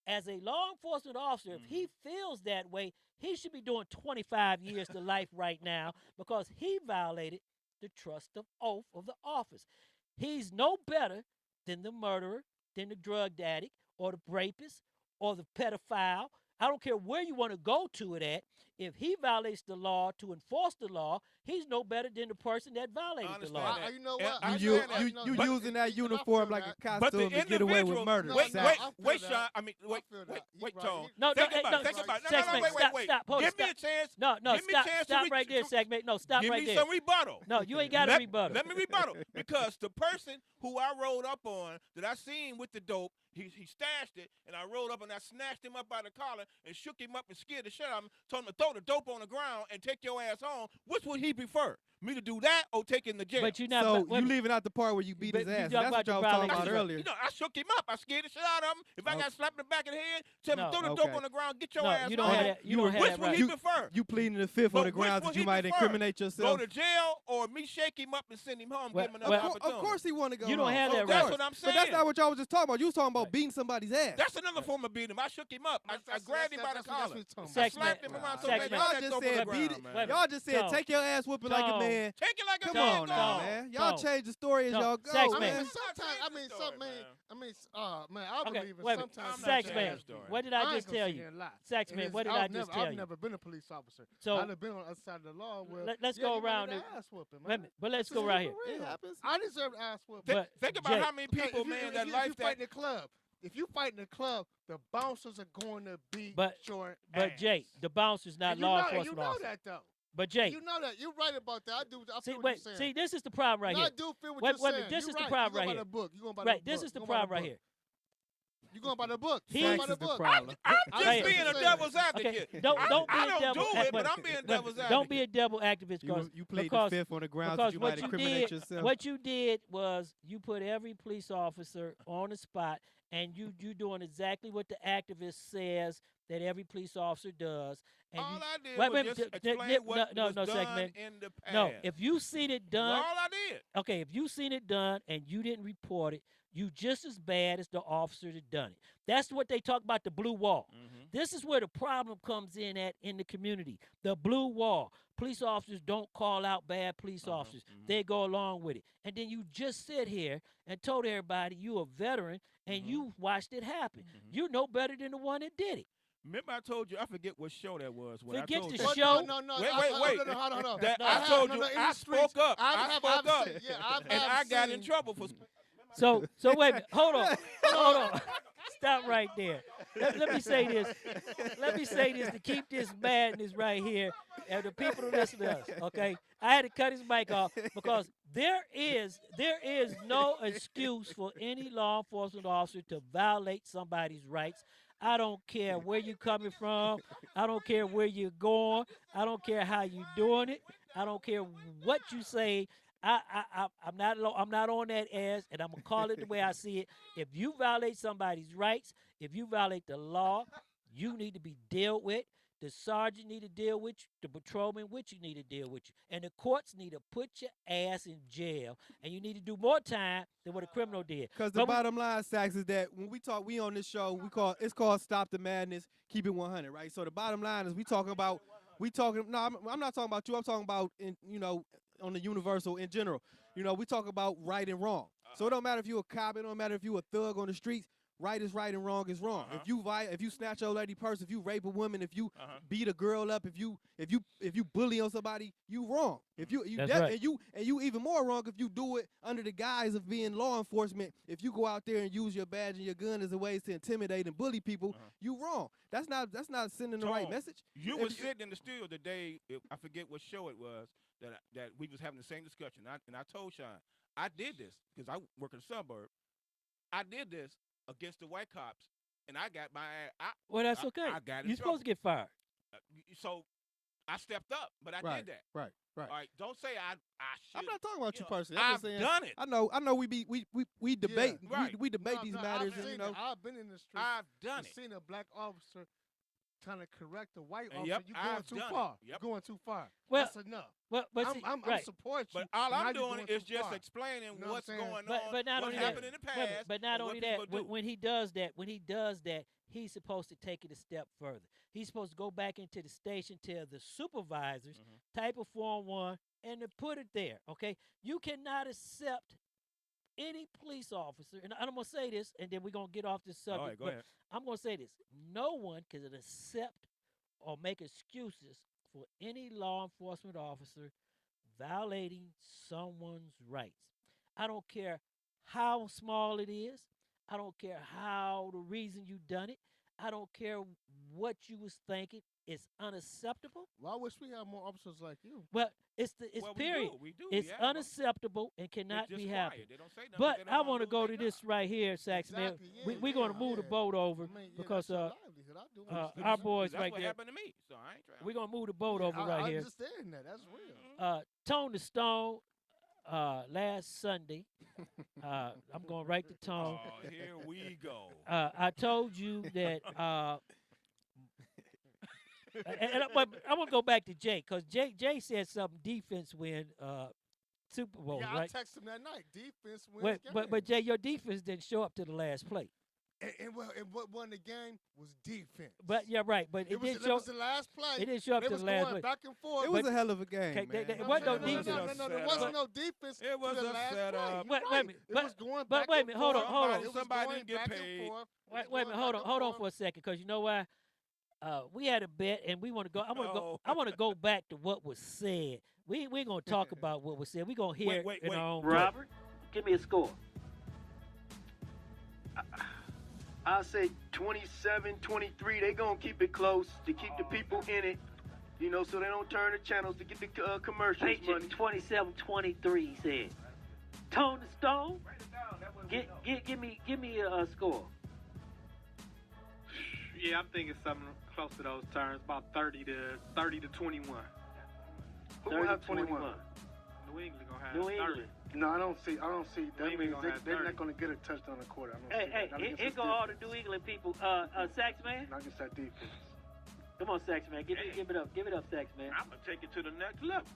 as a law enforcement officer, if he feels that way, he should be doing 25 years to life right now because he violated the trust of oath of the office. He's no better than the murderer, than the drug addict, or the rapist, or the pedophile. I don't care where you want to go to it at. If he violates the law to enforce the law, he's no better than the person that violated the law. You know what? You using that uniform like a costume to get away with murder. Wait, Sean. I mean, wait, Tone. No, think about it. Wait. Stop. Hold Give on, me a chance. No, Give me a chance stop right there, Segment. No, stop Give right me there. some rebuttal. No, you ain't got a rebuttal. Let me rebuttal. Because the person who I rolled up on, that I seen with the dope, he stashed it, and I rolled up and I snatched him up by the collar and shook him up and scared the shit out of him, told him to throw the dope on the ground and take your ass home. Which would he prefer? Me to do that or take him to jail? But you're not. So you leaving out the part where you beat his ass. That's what y'all was talking about earlier. You know, I shook him up. I scared the shit out of him. If I got slapped in the back of the head, tell him throw the dope on the ground, get your ass you don't home. have that. You don't have Which that would right. he prefer? You pleading the fifth on the grounds that you might incriminate yourself. Go to jail or me shake him up and send him home, give him another opportunity. Of course he want to go. You don't home. have that right. That's what I'm saying. But that's not what y'all was just talking about. You was talking about beating somebody's ass. That's another form of beating him. I shook him up. I grabbed him by the collar. I slapped him around so bad. Y'all just said beat it. Y'all just said take your ass whooping like a man. Take it like a Come man. on now, man. Y'all change the story as y'all go, man. I believe it sometimes. Saxman, what did I just tell you? Saxman, what did I just tell you? I've never been a police officer. So I've been on the other side of the law. Let's go around it. But let's go right here. It happens. I deserve ass whooping. Think about how many people, man, that life that. In the club. If you fight in the club, the bouncers are going to be short. But Jay, the bouncer's not law enforcement officer. You know that though. But Jay, you know that. You're right about that. I feel what you're saying. See, this is the problem right no, here. I do feel what you're saying. This is the right. problem right here. Right, this is the problem right here. You're going by the book. He's the problem. I'm just being a devil's advocate. Okay. Don't be I a don't devil do it, but I'm being devil's advocate. Don't be a devil activist. You played the fifth on the grounds that you might incriminate yourself. What you did was you put every police officer on the spot, and you doing exactly what the activist says that every police officer does. And all I did was just explain what was done Segment. in the past. No, if you seen it done. All I did. Okay, if you seen it done and you didn't report it, you just as bad as the officer that done it. That's what they talk about, the blue wall. This is where the problem comes in the community. The blue wall. Police officers don't call out bad police officers. They go along with it. And then you just sit here and told everybody you a veteran and you watched it happen. You're no better than the one that did it. Remember I told you, I forget what show that was. When Forget I told the you. show. No. Wait. Hold on. I told you, I spoke up. I spoke up. And I got in trouble for. So wait a minute. Hold on. Stop right there. Let me say this. Let me say this to keep this madness right here and the people who listen to us, okay? I had to cut his mic off because there is no excuse for any law enforcement officer to violate somebody's rights. I don't care where you're coming from. I don't care where you're going. I don't care how you're doing it. I don't care what you say. I'm not on that ass, and I'm gonna call it the way I see it. If you violate somebody's rights, if you violate the law, you need to be dealt with. The sergeant need to deal with you. The patrolman with you need to deal with you. And the courts need to put your ass in jail. And you need to do more time than what a criminal did. Because the bottom line, Sax, is that when we on this show, it's called Stop the Madness, Keep It 100, right? So the bottom line is I'm not talking about you. I'm talking about, on the universal in general. We talk about right and wrong. So it don't matter if you're a cop. It don't matter if you're a thug on the streets. Right is right and wrong is wrong. If you snatch your lady purse, if you rape a woman, if you beat a girl up, if you bully on somebody, you wrong. If you and you even more wrong if you do it under the guise of being law enforcement. If you go out there and use your badge and your gun as a way to intimidate and bully people, you wrong. That's not sending the right message. You were sitting in the studio the day, I forget what show it was, that we was having the same discussion. And I told Sean, I did this because I work in the suburb. I did this against the white cops, and I got my ass. Well, that's okay. I got in You're supposed to get fired. So I stepped up, but I did that. Right. All right, don't say I should. I'm not talking about you personally. I'm I've just saying, done it. I know. We debate. Yeah, right. We debate these matters, I've and seen it. I've been in the street. I've done and it. Seen a black officer trying to correct a white officer. Yep, You going I've too done it. far. Yep. You're going too far. Well, That's enough. But see, I'm right. support you. But all now I'm you're doing going is too just far. explaining You know what's what I'm going saying? on, but not what only happened that, in the past. but not and only what that, people do. when he does that, he's supposed to take it a step further. He's supposed to go back into the station, tell the supervisors, type a Form 1, and to put it there, okay? You cannot accept any police officer, and I'm going to say this, and then we're going to get off this subject. All right, go but ahead. I'm going to say this. No one can accept or make excuses for any law enforcement officer violating someone's rights. I don't care how small it is. I don't care how the reason you done it. I don't care what you was thinking. It's unacceptable. Well, I wish we had more officers like you. Well, it's Well, period. We do. It's We have 'em. unacceptable and cannot They're be just happening. quiet. They don't say nothing. But They don't I wanna want to move go their to this right here, Saxman. Exactly, yeah, We're going to move the boat over I mean, because that's your livelihood. I do understand our that. boys That's right what there. happened to me. So I ain't trying. We're going to move the boat over I right here. understand that. That's real. Tone the Stone last Sunday. I'm going right to Tone. Oh, here we go. I told you that, and I'm going to go back to Jay because Jay said something defense win Super Bowl, Yeah, right? I texted him that night. Defense wins But Jay, your defense didn't show up to the last play. And what won the game was defense. But yeah, right. But it didn't show. It was the last play. It didn't show up They to was the last going play. back and forth. It was a hell of a game, Okay, man. it wasn't no defense. No, there wasn't no defense. It was to the a last setup. play. Wait a minute. It was going But back wait a and minute. Hold on. forth. Hold on. It was Somebody going didn't get back and paid. forth. It Wait was a minute. going Hold back on. and Hold on forth. for a second, because you know why? We had a bet, and we want to go. I want to go back to what was said. We ain't gonna talk about what was said. We gonna hear it in our own way. Robert, give me a score. I'll say 27-23. They gonna keep it close to keep the people in it, you know, so they don't turn the channels to get the commercials money. 27-23, he said. Tone the Stone, give me a score. Yeah, I'm thinking something close to those terms, about 30 to 21. Who will have 21? New England gonna have New 30. England. No, I don't see. That New means England gonna have they're 30. not going to get a touchdown a quarter. I don't see Hey, that. here go all the New England people. Saxman, Not just that defense. come on, Saxman, give it up, Saxman. I'm gonna take it to the next level.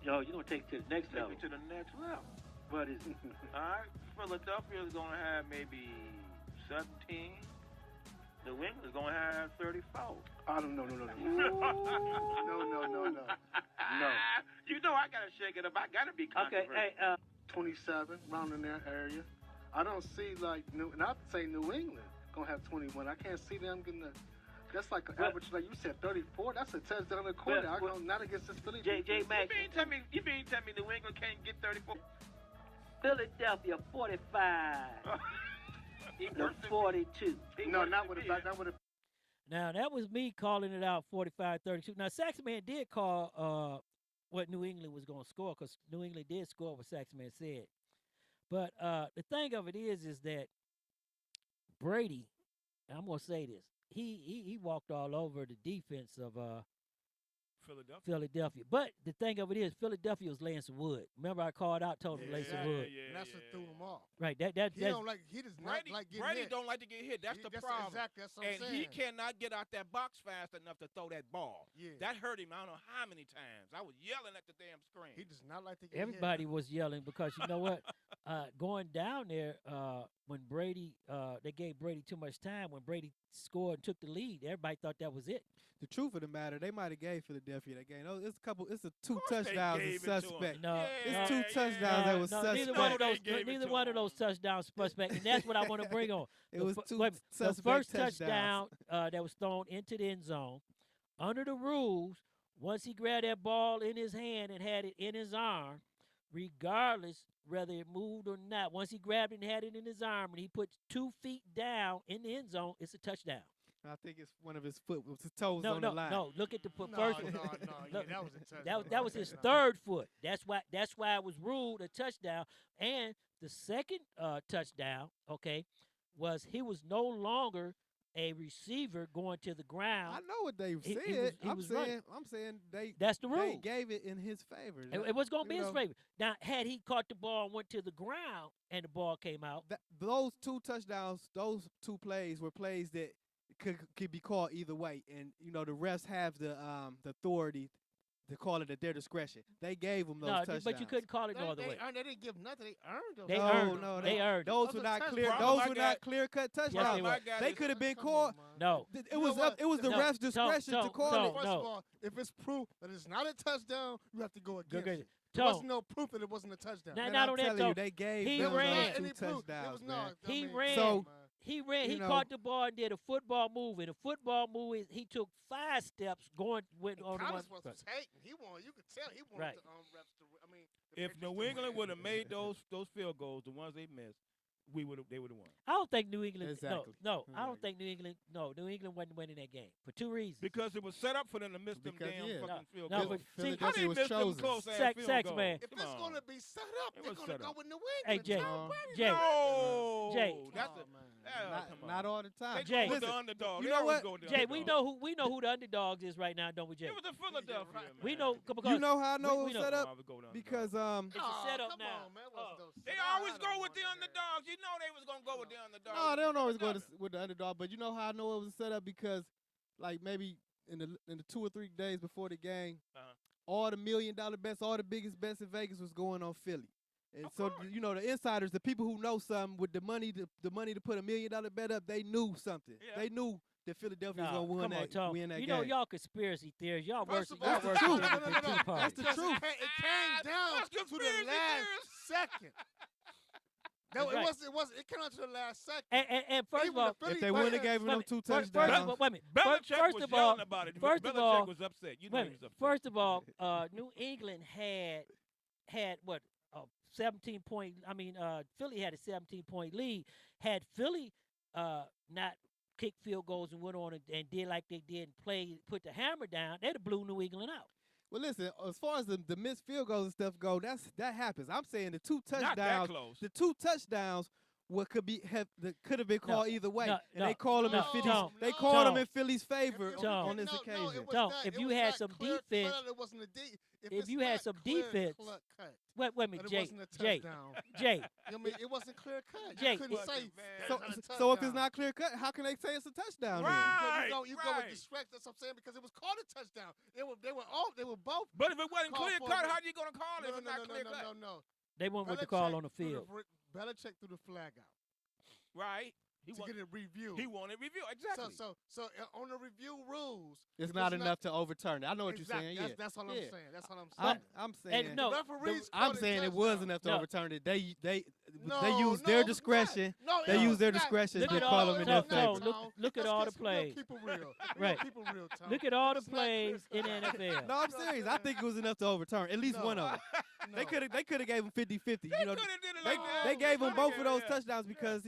Yo, you gonna take it to the next level? Take it to the next level. What is it? All right, Philadelphia's gonna have maybe 17. New England's gonna have 34. I don't know. No. You know I gotta shake it up. I gotta be Okay, controversial. 27, around in that area. I don't see like and I'd say New England gonna have 21. I can't see them getting that's like an average, like you said, 34. That's a touchdown a quarter. I don't not against this Philly. J Mac. You mean tell me New England can't get 34? Philadelphia 45. The 42. No, not with a Now that was me calling it out 45-32. Now Saxman did call what New England was going to score because New England did score what Saxman said. But the thing of it is that Brady, and I'm going to say this, he walked all over the defense of Philadelphia. But the thing of it is, Philadelphia was laying some wood. Remember, I called out, told him to lay some wood. And that's what threw him off. Right. He That's don't like. He does not like getting Brady hit. don't like to get hit. That's the problem. Exactly. That's what I'm And saying. he cannot get out that box fast enough to throw that ball. Yeah. That hurt him. I don't know how many times. I was yelling at the damn screen. He does not like to get Everybody hit. was yelling because you know what? Going down there, when Brady, they gave Brady too much time. When Brady scored and took the lead, everybody thought that was it. The truth of the matter, they might have gave Philadelphia that game. Oh, it's two they touchdowns gave of it to 'em. suspect. No, It's two touchdowns that was suspect. Neither one of those, They gave it neither to one of those touchdowns suspect, and that's what I want to bring on. It was two the suspect first touchdowns. touchdown that was thrown into the end zone. Under the rules, once he grabbed that ball in his hand and had it in his arm, regardless whether it moved or not, once he grabbed it and had it in his arm, and he put 2 feet down in the end zone, it's a touchdown. I think it's one of his foot with his toes No, on no, the line. no. Look at the first one. No, yeah, Look, that was a touchdown. that was his third foot. That's why it was ruled a touchdown. And The second touchdown, okay, was he was no longer a receiver going to the ground. I know what they said. He was running. I'm saying they. That's the rule. They gave it in his favor. It was going to be his favor. Now, had he caught the ball and went to the ground and the ball came out, those 2 touchdowns, those 2 plays were plays that could be called either way, and the refs have the authority to call it at their discretion. They gave them those touchdowns. But you couldn't call it no other way. They didn't give nothing. They earned those. They earned. Those were not clear. Those were not clear-cut touchdowns. They could have been called. No, it was the ref's discretion to call it. First of all, if it's proof that it's not a touchdown, you have to go against it. There was no proof that it wasn't a touchdown. Not on that, they gave he them ran. 2 touchdowns. He ran. So. He ran. He caught the ball and did a football move. In a football move, he took 5 steps going on the one. Was hating. He wanted. You could tell he wanted the refs to. I mean, if New England would have made those field goals, the ones they missed, they would have won. I don't think New England. Exactly. No, I don't think New England. No, New England wasn't winning that game for 2 reasons. Because it was set up for them to miss them damn fucking field goals. But see, how they missed them close ass field goals? Man. If it's going to be set up, they're going to go with New England. Hey, Jay. Not all the time. Jay, the underdog. You know what? Jay, we know who the underdogs is right now, don't we, Jay? It was a Philadelphia. Man. We know. You know how I know it was set up? Because it's a setup now. They always go with the underdogs. You know they was gonna go with the underdogs. No, they don't always go with the underdog. But you know how I know it was set up? Because like maybe in the 2 or 3 days before the game, all the $1 million bets, all the biggest bets in Vegas was going on Philly. And so the insiders, the people who know something with the money to put $1 million bet up, they knew something. Yeah. They knew that Philadelphia was gonna win that game. You know y'all conspiracy theories. Y'all worse. That's the truth. That's the truth. It came down to the last second. No, it wasn't. It came out to the last second. And first of all, if they wouldn't have gave them 2 touchdowns. Wait a minute. Belichick was yelling about it. Belichick was upset. You know he was upset. First of all, New England had what? 17-point. I mean, Philly had a 17-point lead. Had Philly not kicked field goals and went on and did like they did and put the hammer down, they'd have blew New England out. Well, listen, as far as the missed field goals and stuff go, that happens. I'm saying the 2 touchdowns. Not that close. The 2 touchdowns could have been called either way, and they call them in Philly's. They called them in Philly's favor on this occasion. If you had some defense, if you had some defense. Wait a minute, Jay. I mean, it wasn't clear cut. Jay, you couldn't say. So if it's not clear cut, how can they say it's a touchdown? Right. You go with disrespect. That's what I'm saying, because it was called a touchdown. They were both. But if it wasn't clear cut, how are you gonna call it if it's not clear cut? No. They went with the call on the field. Belichick threw the flag out. Right. To get it reviewed. He wanted review. Exactly. So on the review rules, it's not enough to overturn it. I know what you're saying. Yeah. That's all I'm saying. That's all I'm saying. I'm saying. No, I'm saying it was enough to overturn it. They used their discretion. They used their discretion to call them in their favor. Look at all the plays. Keep it real. Right. Keep it real, Tom. Look at all the plays in the NFL. No, I'm serious. I think it was enough to overturn at least one of them. They could have gave them 50-50. They gave them both of those touchdowns because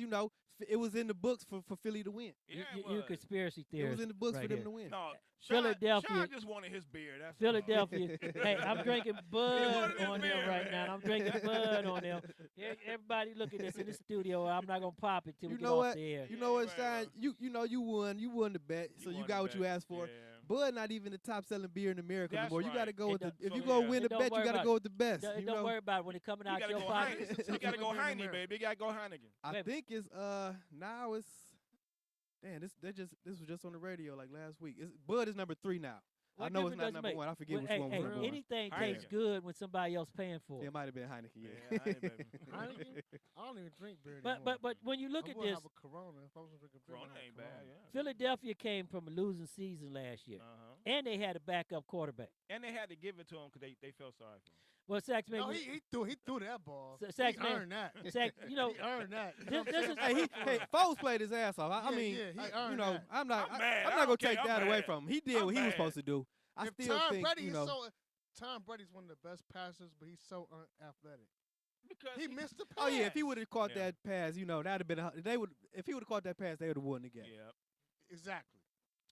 it was in the books for Philly to win. You conspiracy theorist. It was in the books for them here. to win. No, Philadelphia. Sean just wanted his beer. That's Philadelphia. Hey, I'm drinking Bud on them right now. I'm drinking Bud on them. Everybody look at this in the studio. I'm not gonna pop it till we get off the air. You know what, Sean? You won. You won the bet, so you got what you asked for. Yeah. Bud not even the top-selling beer in America anymore. You got to go with the. If you go win the bet, you got to go with the best. Don't worry about it when it's coming out your pocket. You got to go Heineken, baby. You got to go Heineken. I think it's now it's. Damn, this was just on the radio like last week. Bud is number 3 now. I know it's not number 1. I forget which one was number 1. Anything tastes good when somebody else paying for it. It might have been Heineken. Yeah, Heineken? I don't even drink beer anymore. But when you look at this, have a Corona. If I was drinking beer, Corona ain't bad. Yeah. Philadelphia came from a losing season last year, and they had a backup quarterback. And they had to give it to him because they felt sorry for him. Well, Saxman, no, he threw that ball. Saxman, he earned that. You know, he earned that. This is, hey, Foles played his ass off. I mean, I'm not gonna take that away from him. He did what he was supposed to do. I still think, Tom Brady's one of the best passers, but he's so unathletic. Because he missed the pass. Oh yeah, if he would have caught that pass, that'd have been. If he would have caught that pass, they would have won the game. Yeah, exactly.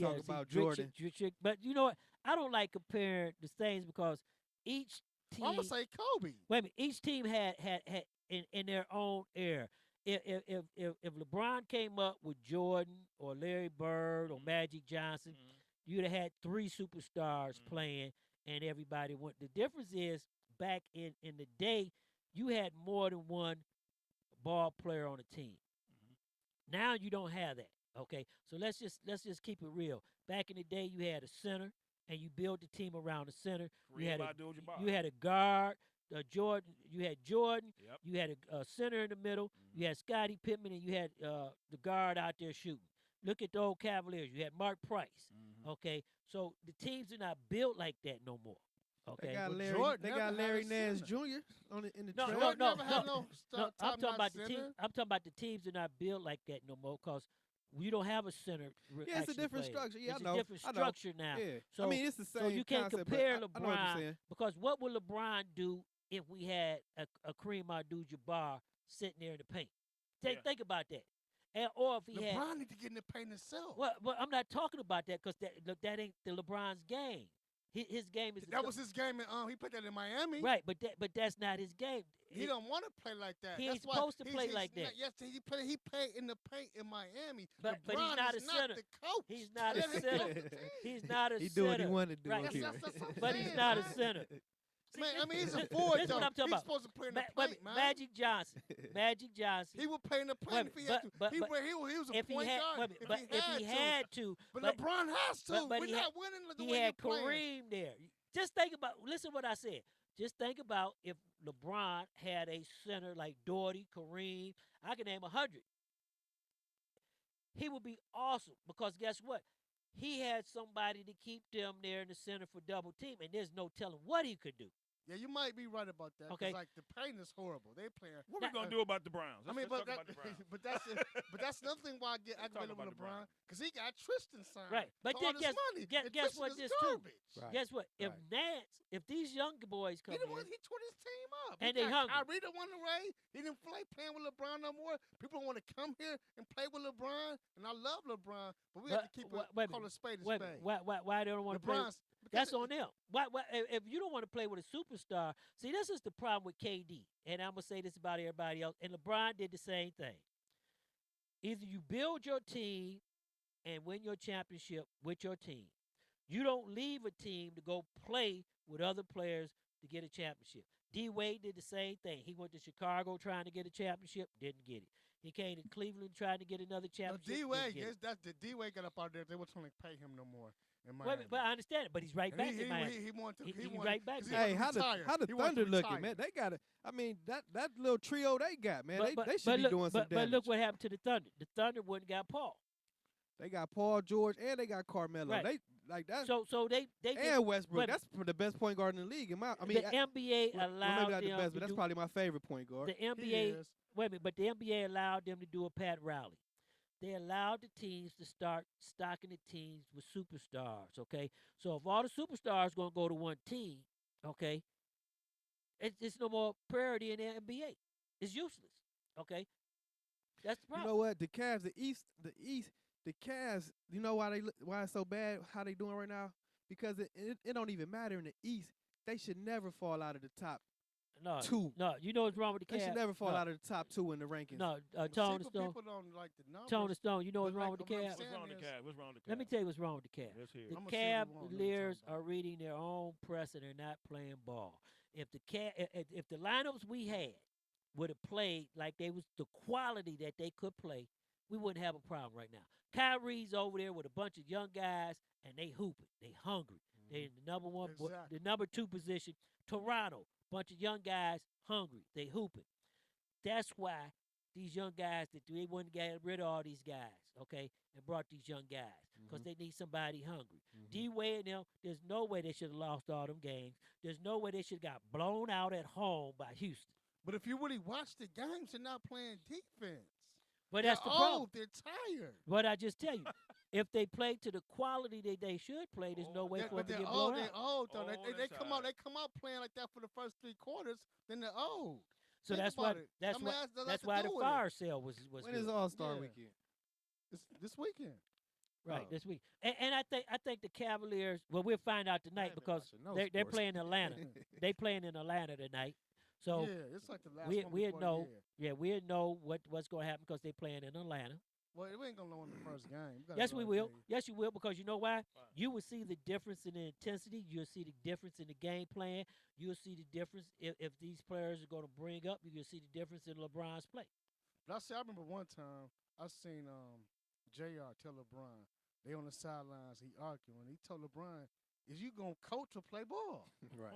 talk about Jordan. But you know what? I don't like comparing the things because each team. I'm gonna say Kobe. Wait a minute. Each team had in their own era. if LeBron came up with Jordan or Larry Bird or Magic Johnson, you'd have had 3 superstars playing, and everybody went. The difference is back in the day, you had more than one ball player on a team. Now you don't have that. Okay, so let's just keep it real. Back in the day, you had a center, and you built the team around the center. You had a guard, Jordan. You had Jordan. Yep. You had a center in the middle. You had Scottie Pippen, and you had the guard out there shooting. Look at the old Cavaliers. You had Mark Price. Okay, so the teams are not built like that no more. Okay, they got Larry Nance Jr. in the no, trade. no. I'm talking about the team. I'm talking about the teams are not built like that no more because you don't have a center. Yeah, it's a different structure. Yeah, it's I know. a different structure now. Yeah. So, I mean, it's the same. So you can't concept, compare but I know what you're LeBron saying. because what would LeBron do if we had a Kareem Abdul-Jabbar sitting there in the paint? Think about that. Or if he had LeBron need to get in the paint himself. Well, I'm not talking about that because that ain't the LeBron's game. His game is that was his game. He put that in Miami. Right, but that's not his game. He don't want to play like that. He ain't That's supposed why to play like that. Yes, he played in the paint in Miami. But LeBron he's not a is center. Not the coach. He's not a center. He's not a center. He do what he wanted to do. Right. That's but he's not a center. Man, I mean, he's a forward, This is though. what I'm talking He's about. supposed to play in the paint, man. Magic Johnson. He would play in the paint if he had to. He was a point guard if he had to. But LeBron has to. But We're not winning the he way had you're playing. Kareem there. Just think about, listen what I said. Just think about if LeBron had a center like Doherty, Kareem. I can name 100. He would be awesome because guess what? He had somebody to keep them there in the center for double team, and there's no telling what he could do. Yeah, you might be right about that. Okay. Like the paint is horrible. They playing. What we gonna do about the Browns? Let's talk about the Browns. but that's another thing why I get aggravated with LeBron because he got Tristan signed. Right, but for then all this money. guess what? This too. Right. Guess what? If these young boys come in, he tore his team up. And they hungry. Kyrie don't want to raid. He didn't play playing with LeBron no more. People don't want to come here and play with LeBron. And I love LeBron, but we have to keep call a spade a spade. Why they don't want to play? That's on them. Why, if you don't want to play with a superstar, see, this is the problem with KD. And I'm going to say this about everybody else. And LeBron did the same thing. Either you build your team and win your championship with your team. You don't leave a team to go play with other players to get a championship. D. Wade did the same thing. He went to Chicago trying to get a championship, didn't get it. He came to Cleveland trying to get another championship. D. Wade got up out there. They weren't going to pay him no more. But I understand it. But he's right back in Miami. He's right back. Hey, how the Thunder looking, man? They got it. I mean, that little trio they got, man. They should be doing some damage. But look what happened to the Thunder. The Thunder wouldn't got Paul. They got Paul George and they got Carmelo. Right. They like that. So they and Westbrook. That's the best point guard in the league. The NBA allowed maybe not the them best, but to that's do, probably my favorite point guard. The NBA. Wait a minute, but the NBA allowed them to do a Pat Riley. They allowed the teams to start stocking the teams with superstars, okay? So if all the superstars going to go to one team, okay, it's no more parity in the NBA. It's useless, okay? That's the problem. You know what? The Cavs, the Cavs, you know why it's so bad, how they doing right now? Because it don't even matter in the East. They should never fall out of the top two. No, you know what's wrong with the Cavs? They should never fall out of the top 2 in the rankings. No, Tone Stone. People don't like the numbers. Tone Stone, you know what's wrong with the Cavs? What's wrong with the Cavs? What's wrong with the Cavs? Let me tell you what's wrong with the Cavs. Let's hear it. The Cavaliers are reading their own press and they're not playing ball. If the lineups we had would have played like they was the quality that they could play, we wouldn't have a problem right now. Kyrie's over there with a bunch of young guys and they hooping. They hungry. They in the number one, the number 2 position. Toronto, bunch of young guys hungry. They hooping. That's why these young guys that they wouldn't get rid of all these guys, okay, and brought these young guys because they need somebody hungry. D. Wade and them, there's no way they should have lost all them games. There's no way they should have got blown out at home by Houston. But if you really watch the games, they're not playing defense. But that's the problem. They're tired. But I just tell you, if they play to the quality that they should play, there's no way for them to get blown out. They're old, though. They come out playing like that for the first 3 quarters, then they're old. So that's why the fire sale was when is All-Star weekend? This weekend. Right, this week. And I think the Cavaliers, well, we'll find out tonight because they're playing in Atlanta. They playing in Atlanta tonight. So yeah, it's like the last one we'll before know. the year. Yeah, we'll know what's going to happen because they're playing in Atlanta. Well, we ain't gonna know in the first game. Yes, we will. Yes, you will, because you know why? You will see the difference in the intensity. You'll see the difference in the game plan. You'll see the difference if these players are going to bring up. You'll see the difference in LeBron's play. But I remember one time I seen JR tell LeBron, they on the sidelines, he arguing. He told LeBron, is you gonna coach or play ball? Right.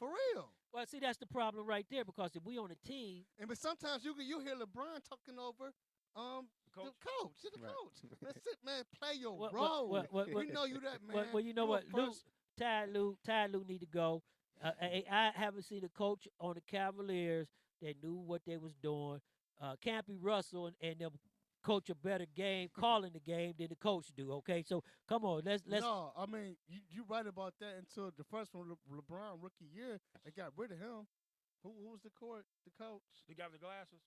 For real. Well, see, that's the problem right there, because if we on a team, but sometimes you hear LeBron talking over the coach. Man, sit, man, play your role. We know you that, man. Well, you know what? Ty Lue need to go. I haven't seen a coach on the Cavaliers that knew what they was doing. Campy Russell and them coach a better game, calling the game than the coach do. Okay, so come on, let's. No, I mean you right about that. Until the first one, LeBron rookie year, they got rid of him. Who was the coach? The guy with the glasses.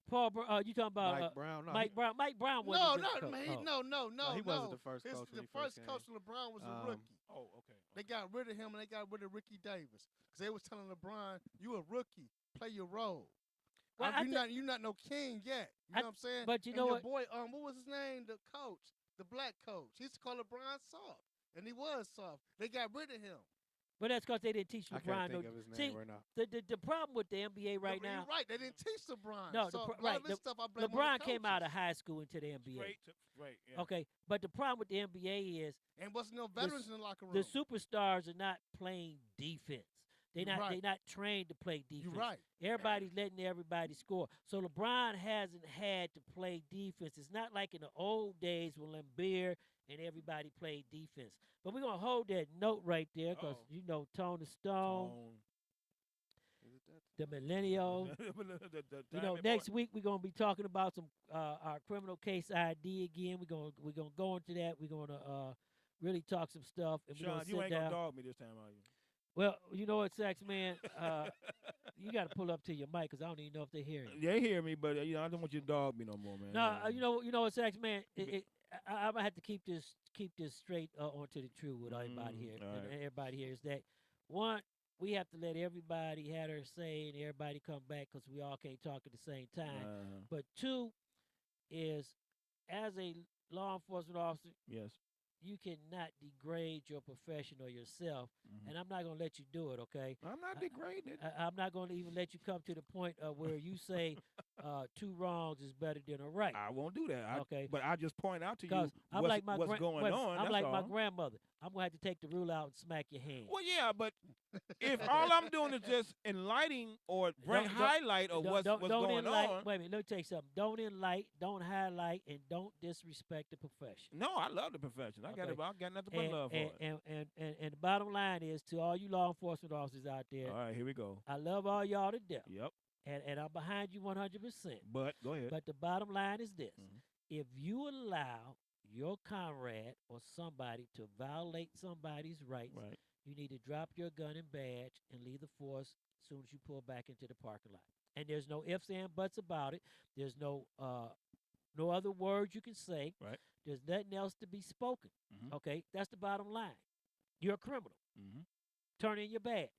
Paul, you talking about Mike Brown? No, Mike Brown. Mike Brown No, wasn't no, the man. coach. No. He wasn't the first coach. The first coach of LeBron was a rookie. Oh, okay. They got rid of him and they got rid of Ricky Davis because they was telling LeBron, "You a rookie, play your role. Well, you're not no king yet." You know what I'm saying? But you and know your what? boy, what was his name? The coach, the black coach. He used to call LeBron soft, and he was soft. They got rid of him. But that's because they didn't teach LeBron. I can't think of his name right now. The problem with the NBA right now. You're right. They didn't teach LeBron. No, so right. Stuff I blame LeBron on the came out of coaches. high school into the NBA. Right. Yeah. Okay, but the problem with the NBA is and wasn't no veterans in the locker room. The superstars are not playing defense. They're not trained to play defense. You're right. Everybody's letting everybody score. So LeBron hasn't had to play defense. It's not like in the old days when Lambeer and everybody played defense. But we're going to hold that note right there because, you know, Tony Stone, the millennial. You know, next week we're going to be talking about some our criminal case ID again. We're going to go into that. We're going to really talk some stuff. And Sean, you ain't going to dog me this time, are you? Well, you know what, Saxman? You got to pull up to your mic because I don't even know if they hear you. They hear me, but I don't want you to dog me no more, man. No, you know what, Saxman? I'm gonna have to keep this straight onto the truth with everybody here. Right. And everybody here is that one, we have to let everybody have their say and everybody come back because we all can't talk at the same time. But two is, as a law enforcement officer, yes, you cannot degrade your profession or yourself, and I'm not going to let you do it, okay? I'm not degrading it. I'm not going to even let you come to the point where you say two wrongs is better than a right. I won't do that. Okay. But I just point out to you I'm what's, like my what's going on. I'm that's like all. my grandmother. I'm going to have to take the ruler out and smack your hand. Well, yeah, but if all I'm doing is just enlightening or highlight of what's going on. Wait a minute, let me tell you something. Don't enlighten, don't highlight, and don't disrespect the profession. No, I love the profession. I got nothing but love for it. And the bottom line is, to all you law enforcement officers out there. All right, here we go. I love all y'all to death. Yep. And I'm behind you 100%. But go ahead. But the bottom line is this. If you allow your comrade or somebody to violate somebody's rights, you need to drop your gun and badge and leave the force as soon as you pull back into the parking lot. And there's no ifs and buts about it. There's no other words you can say. Right. There's nothing else to be spoken. Okay, that's the bottom line. You're a criminal. Turn in your badge.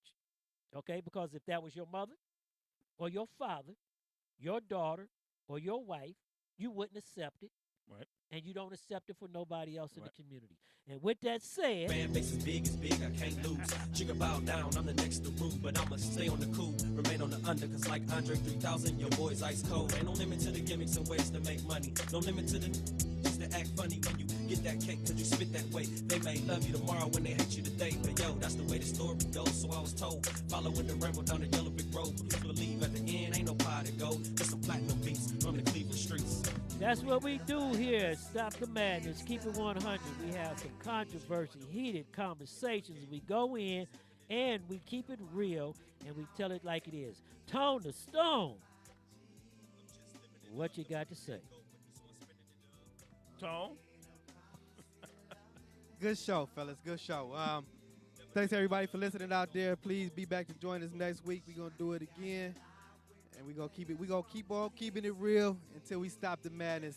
Okay, because if that was your mother or your father, your daughter or your wife, you wouldn't accept it. Right. And you don't accept it for nobody else in the community. And with that said, fan base is big, I can't lose. Jigga bow down, I'm the next to rule, but I'ma stay on the cool, remain on the under, cause like Andre 3000, your boy's ice cold. Ain't no limit to the gimmicks and ways to make money. No limit to the just to act funny when you get that cake, cause you spit that way. They may love you tomorrow when they hate you today, but yo, that's the way the story goes, so I was told. Following the ramble down the yellow brick road, but please believe at the end ain't no pie to go. Just some platinum beats from the Cleveland streets. That's what we do here. Stop the madness. Keep it 100. We have some controversy, heated conversations. We go in and we keep it real and we tell it like it is. Tone the Stone. What you got to say? Tone? Good show, fellas. Good show. Thanks everybody for listening out there. Please be back to join us next week. We're gonna do it again. And we're gonna keep on keeping it real until we stop the madness.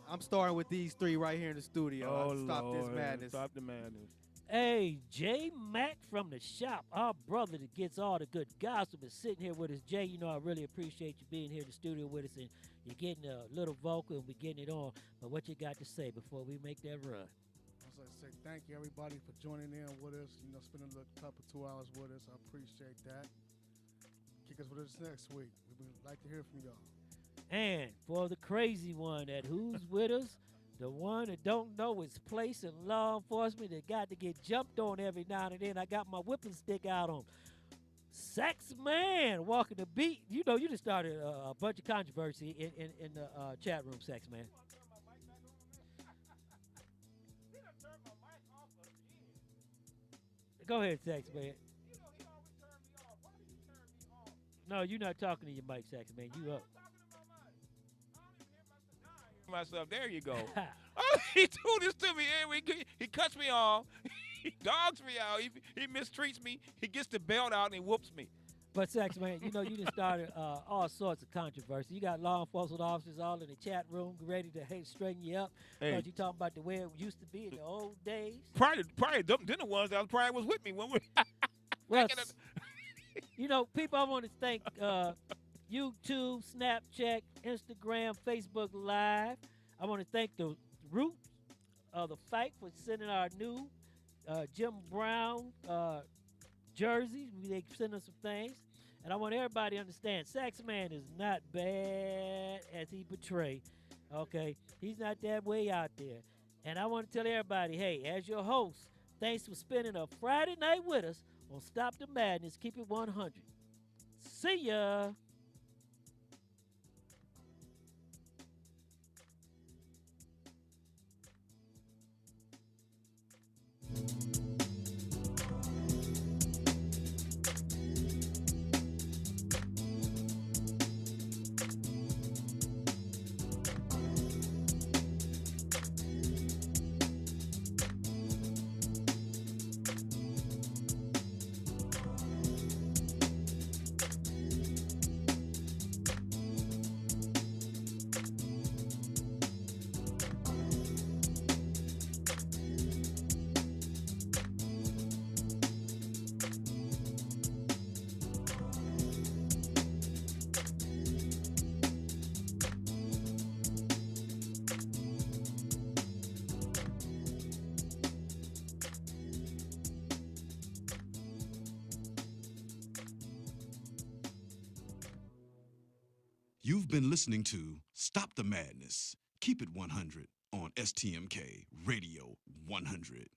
I'm starting with these three right here in the studio. Oh, Stop Lord. this madness. Stop the madness. Hey, J Mac from the shop, our brother that gets all the good gossip, is sitting here with us. Jay, you know I really appreciate you being here in the studio with us, and you're getting a little vocal, and we're getting it on. But what you got to say before we make that run? I was going to say thank you, everybody, for joining in with us, spending a little couple 2 hours with us. I appreciate that. Kick us with us next week. We would like to hear from y'all. And for the crazy one at Who's With Us, the one that don't know his place in law enforcement, that got to get jumped on every now and then. I got my whipping stick out on. Saxman walking the beat. You know, you just started a bunch of controversy in the chat room, Saxman. Go ahead, Saxman. No, you're not talking to your mic, Saxman. You up. Myself, there you go. Oh, he do this to me. He cuts me off. He dogs me out. He mistreats me. He gets the belt out and he whoops me. But Saxman, you know, you just started all sorts of controversy. You got law enforcement officers all in the chat room ready to straighten you up. Because you talking about the way it used to be in the old days. Probably them the ones that probably was with me when we. Well, you know, people, I want to thank YouTube, Snapchat, Instagram, Facebook Live. I want to thank the Roots of the Fight for sending our new Jim Brown jerseys. They sent us some things. And I want everybody to understand, Saxman is not bad as he portrays. Okay? He's not that way out there. And I want to tell everybody, hey, as your host, thanks for spending a Friday night with us on Stop the Madness. Keep it 100. See ya. You've been listening to Stop the Madness, Keep It 100 on STMK Radio 100.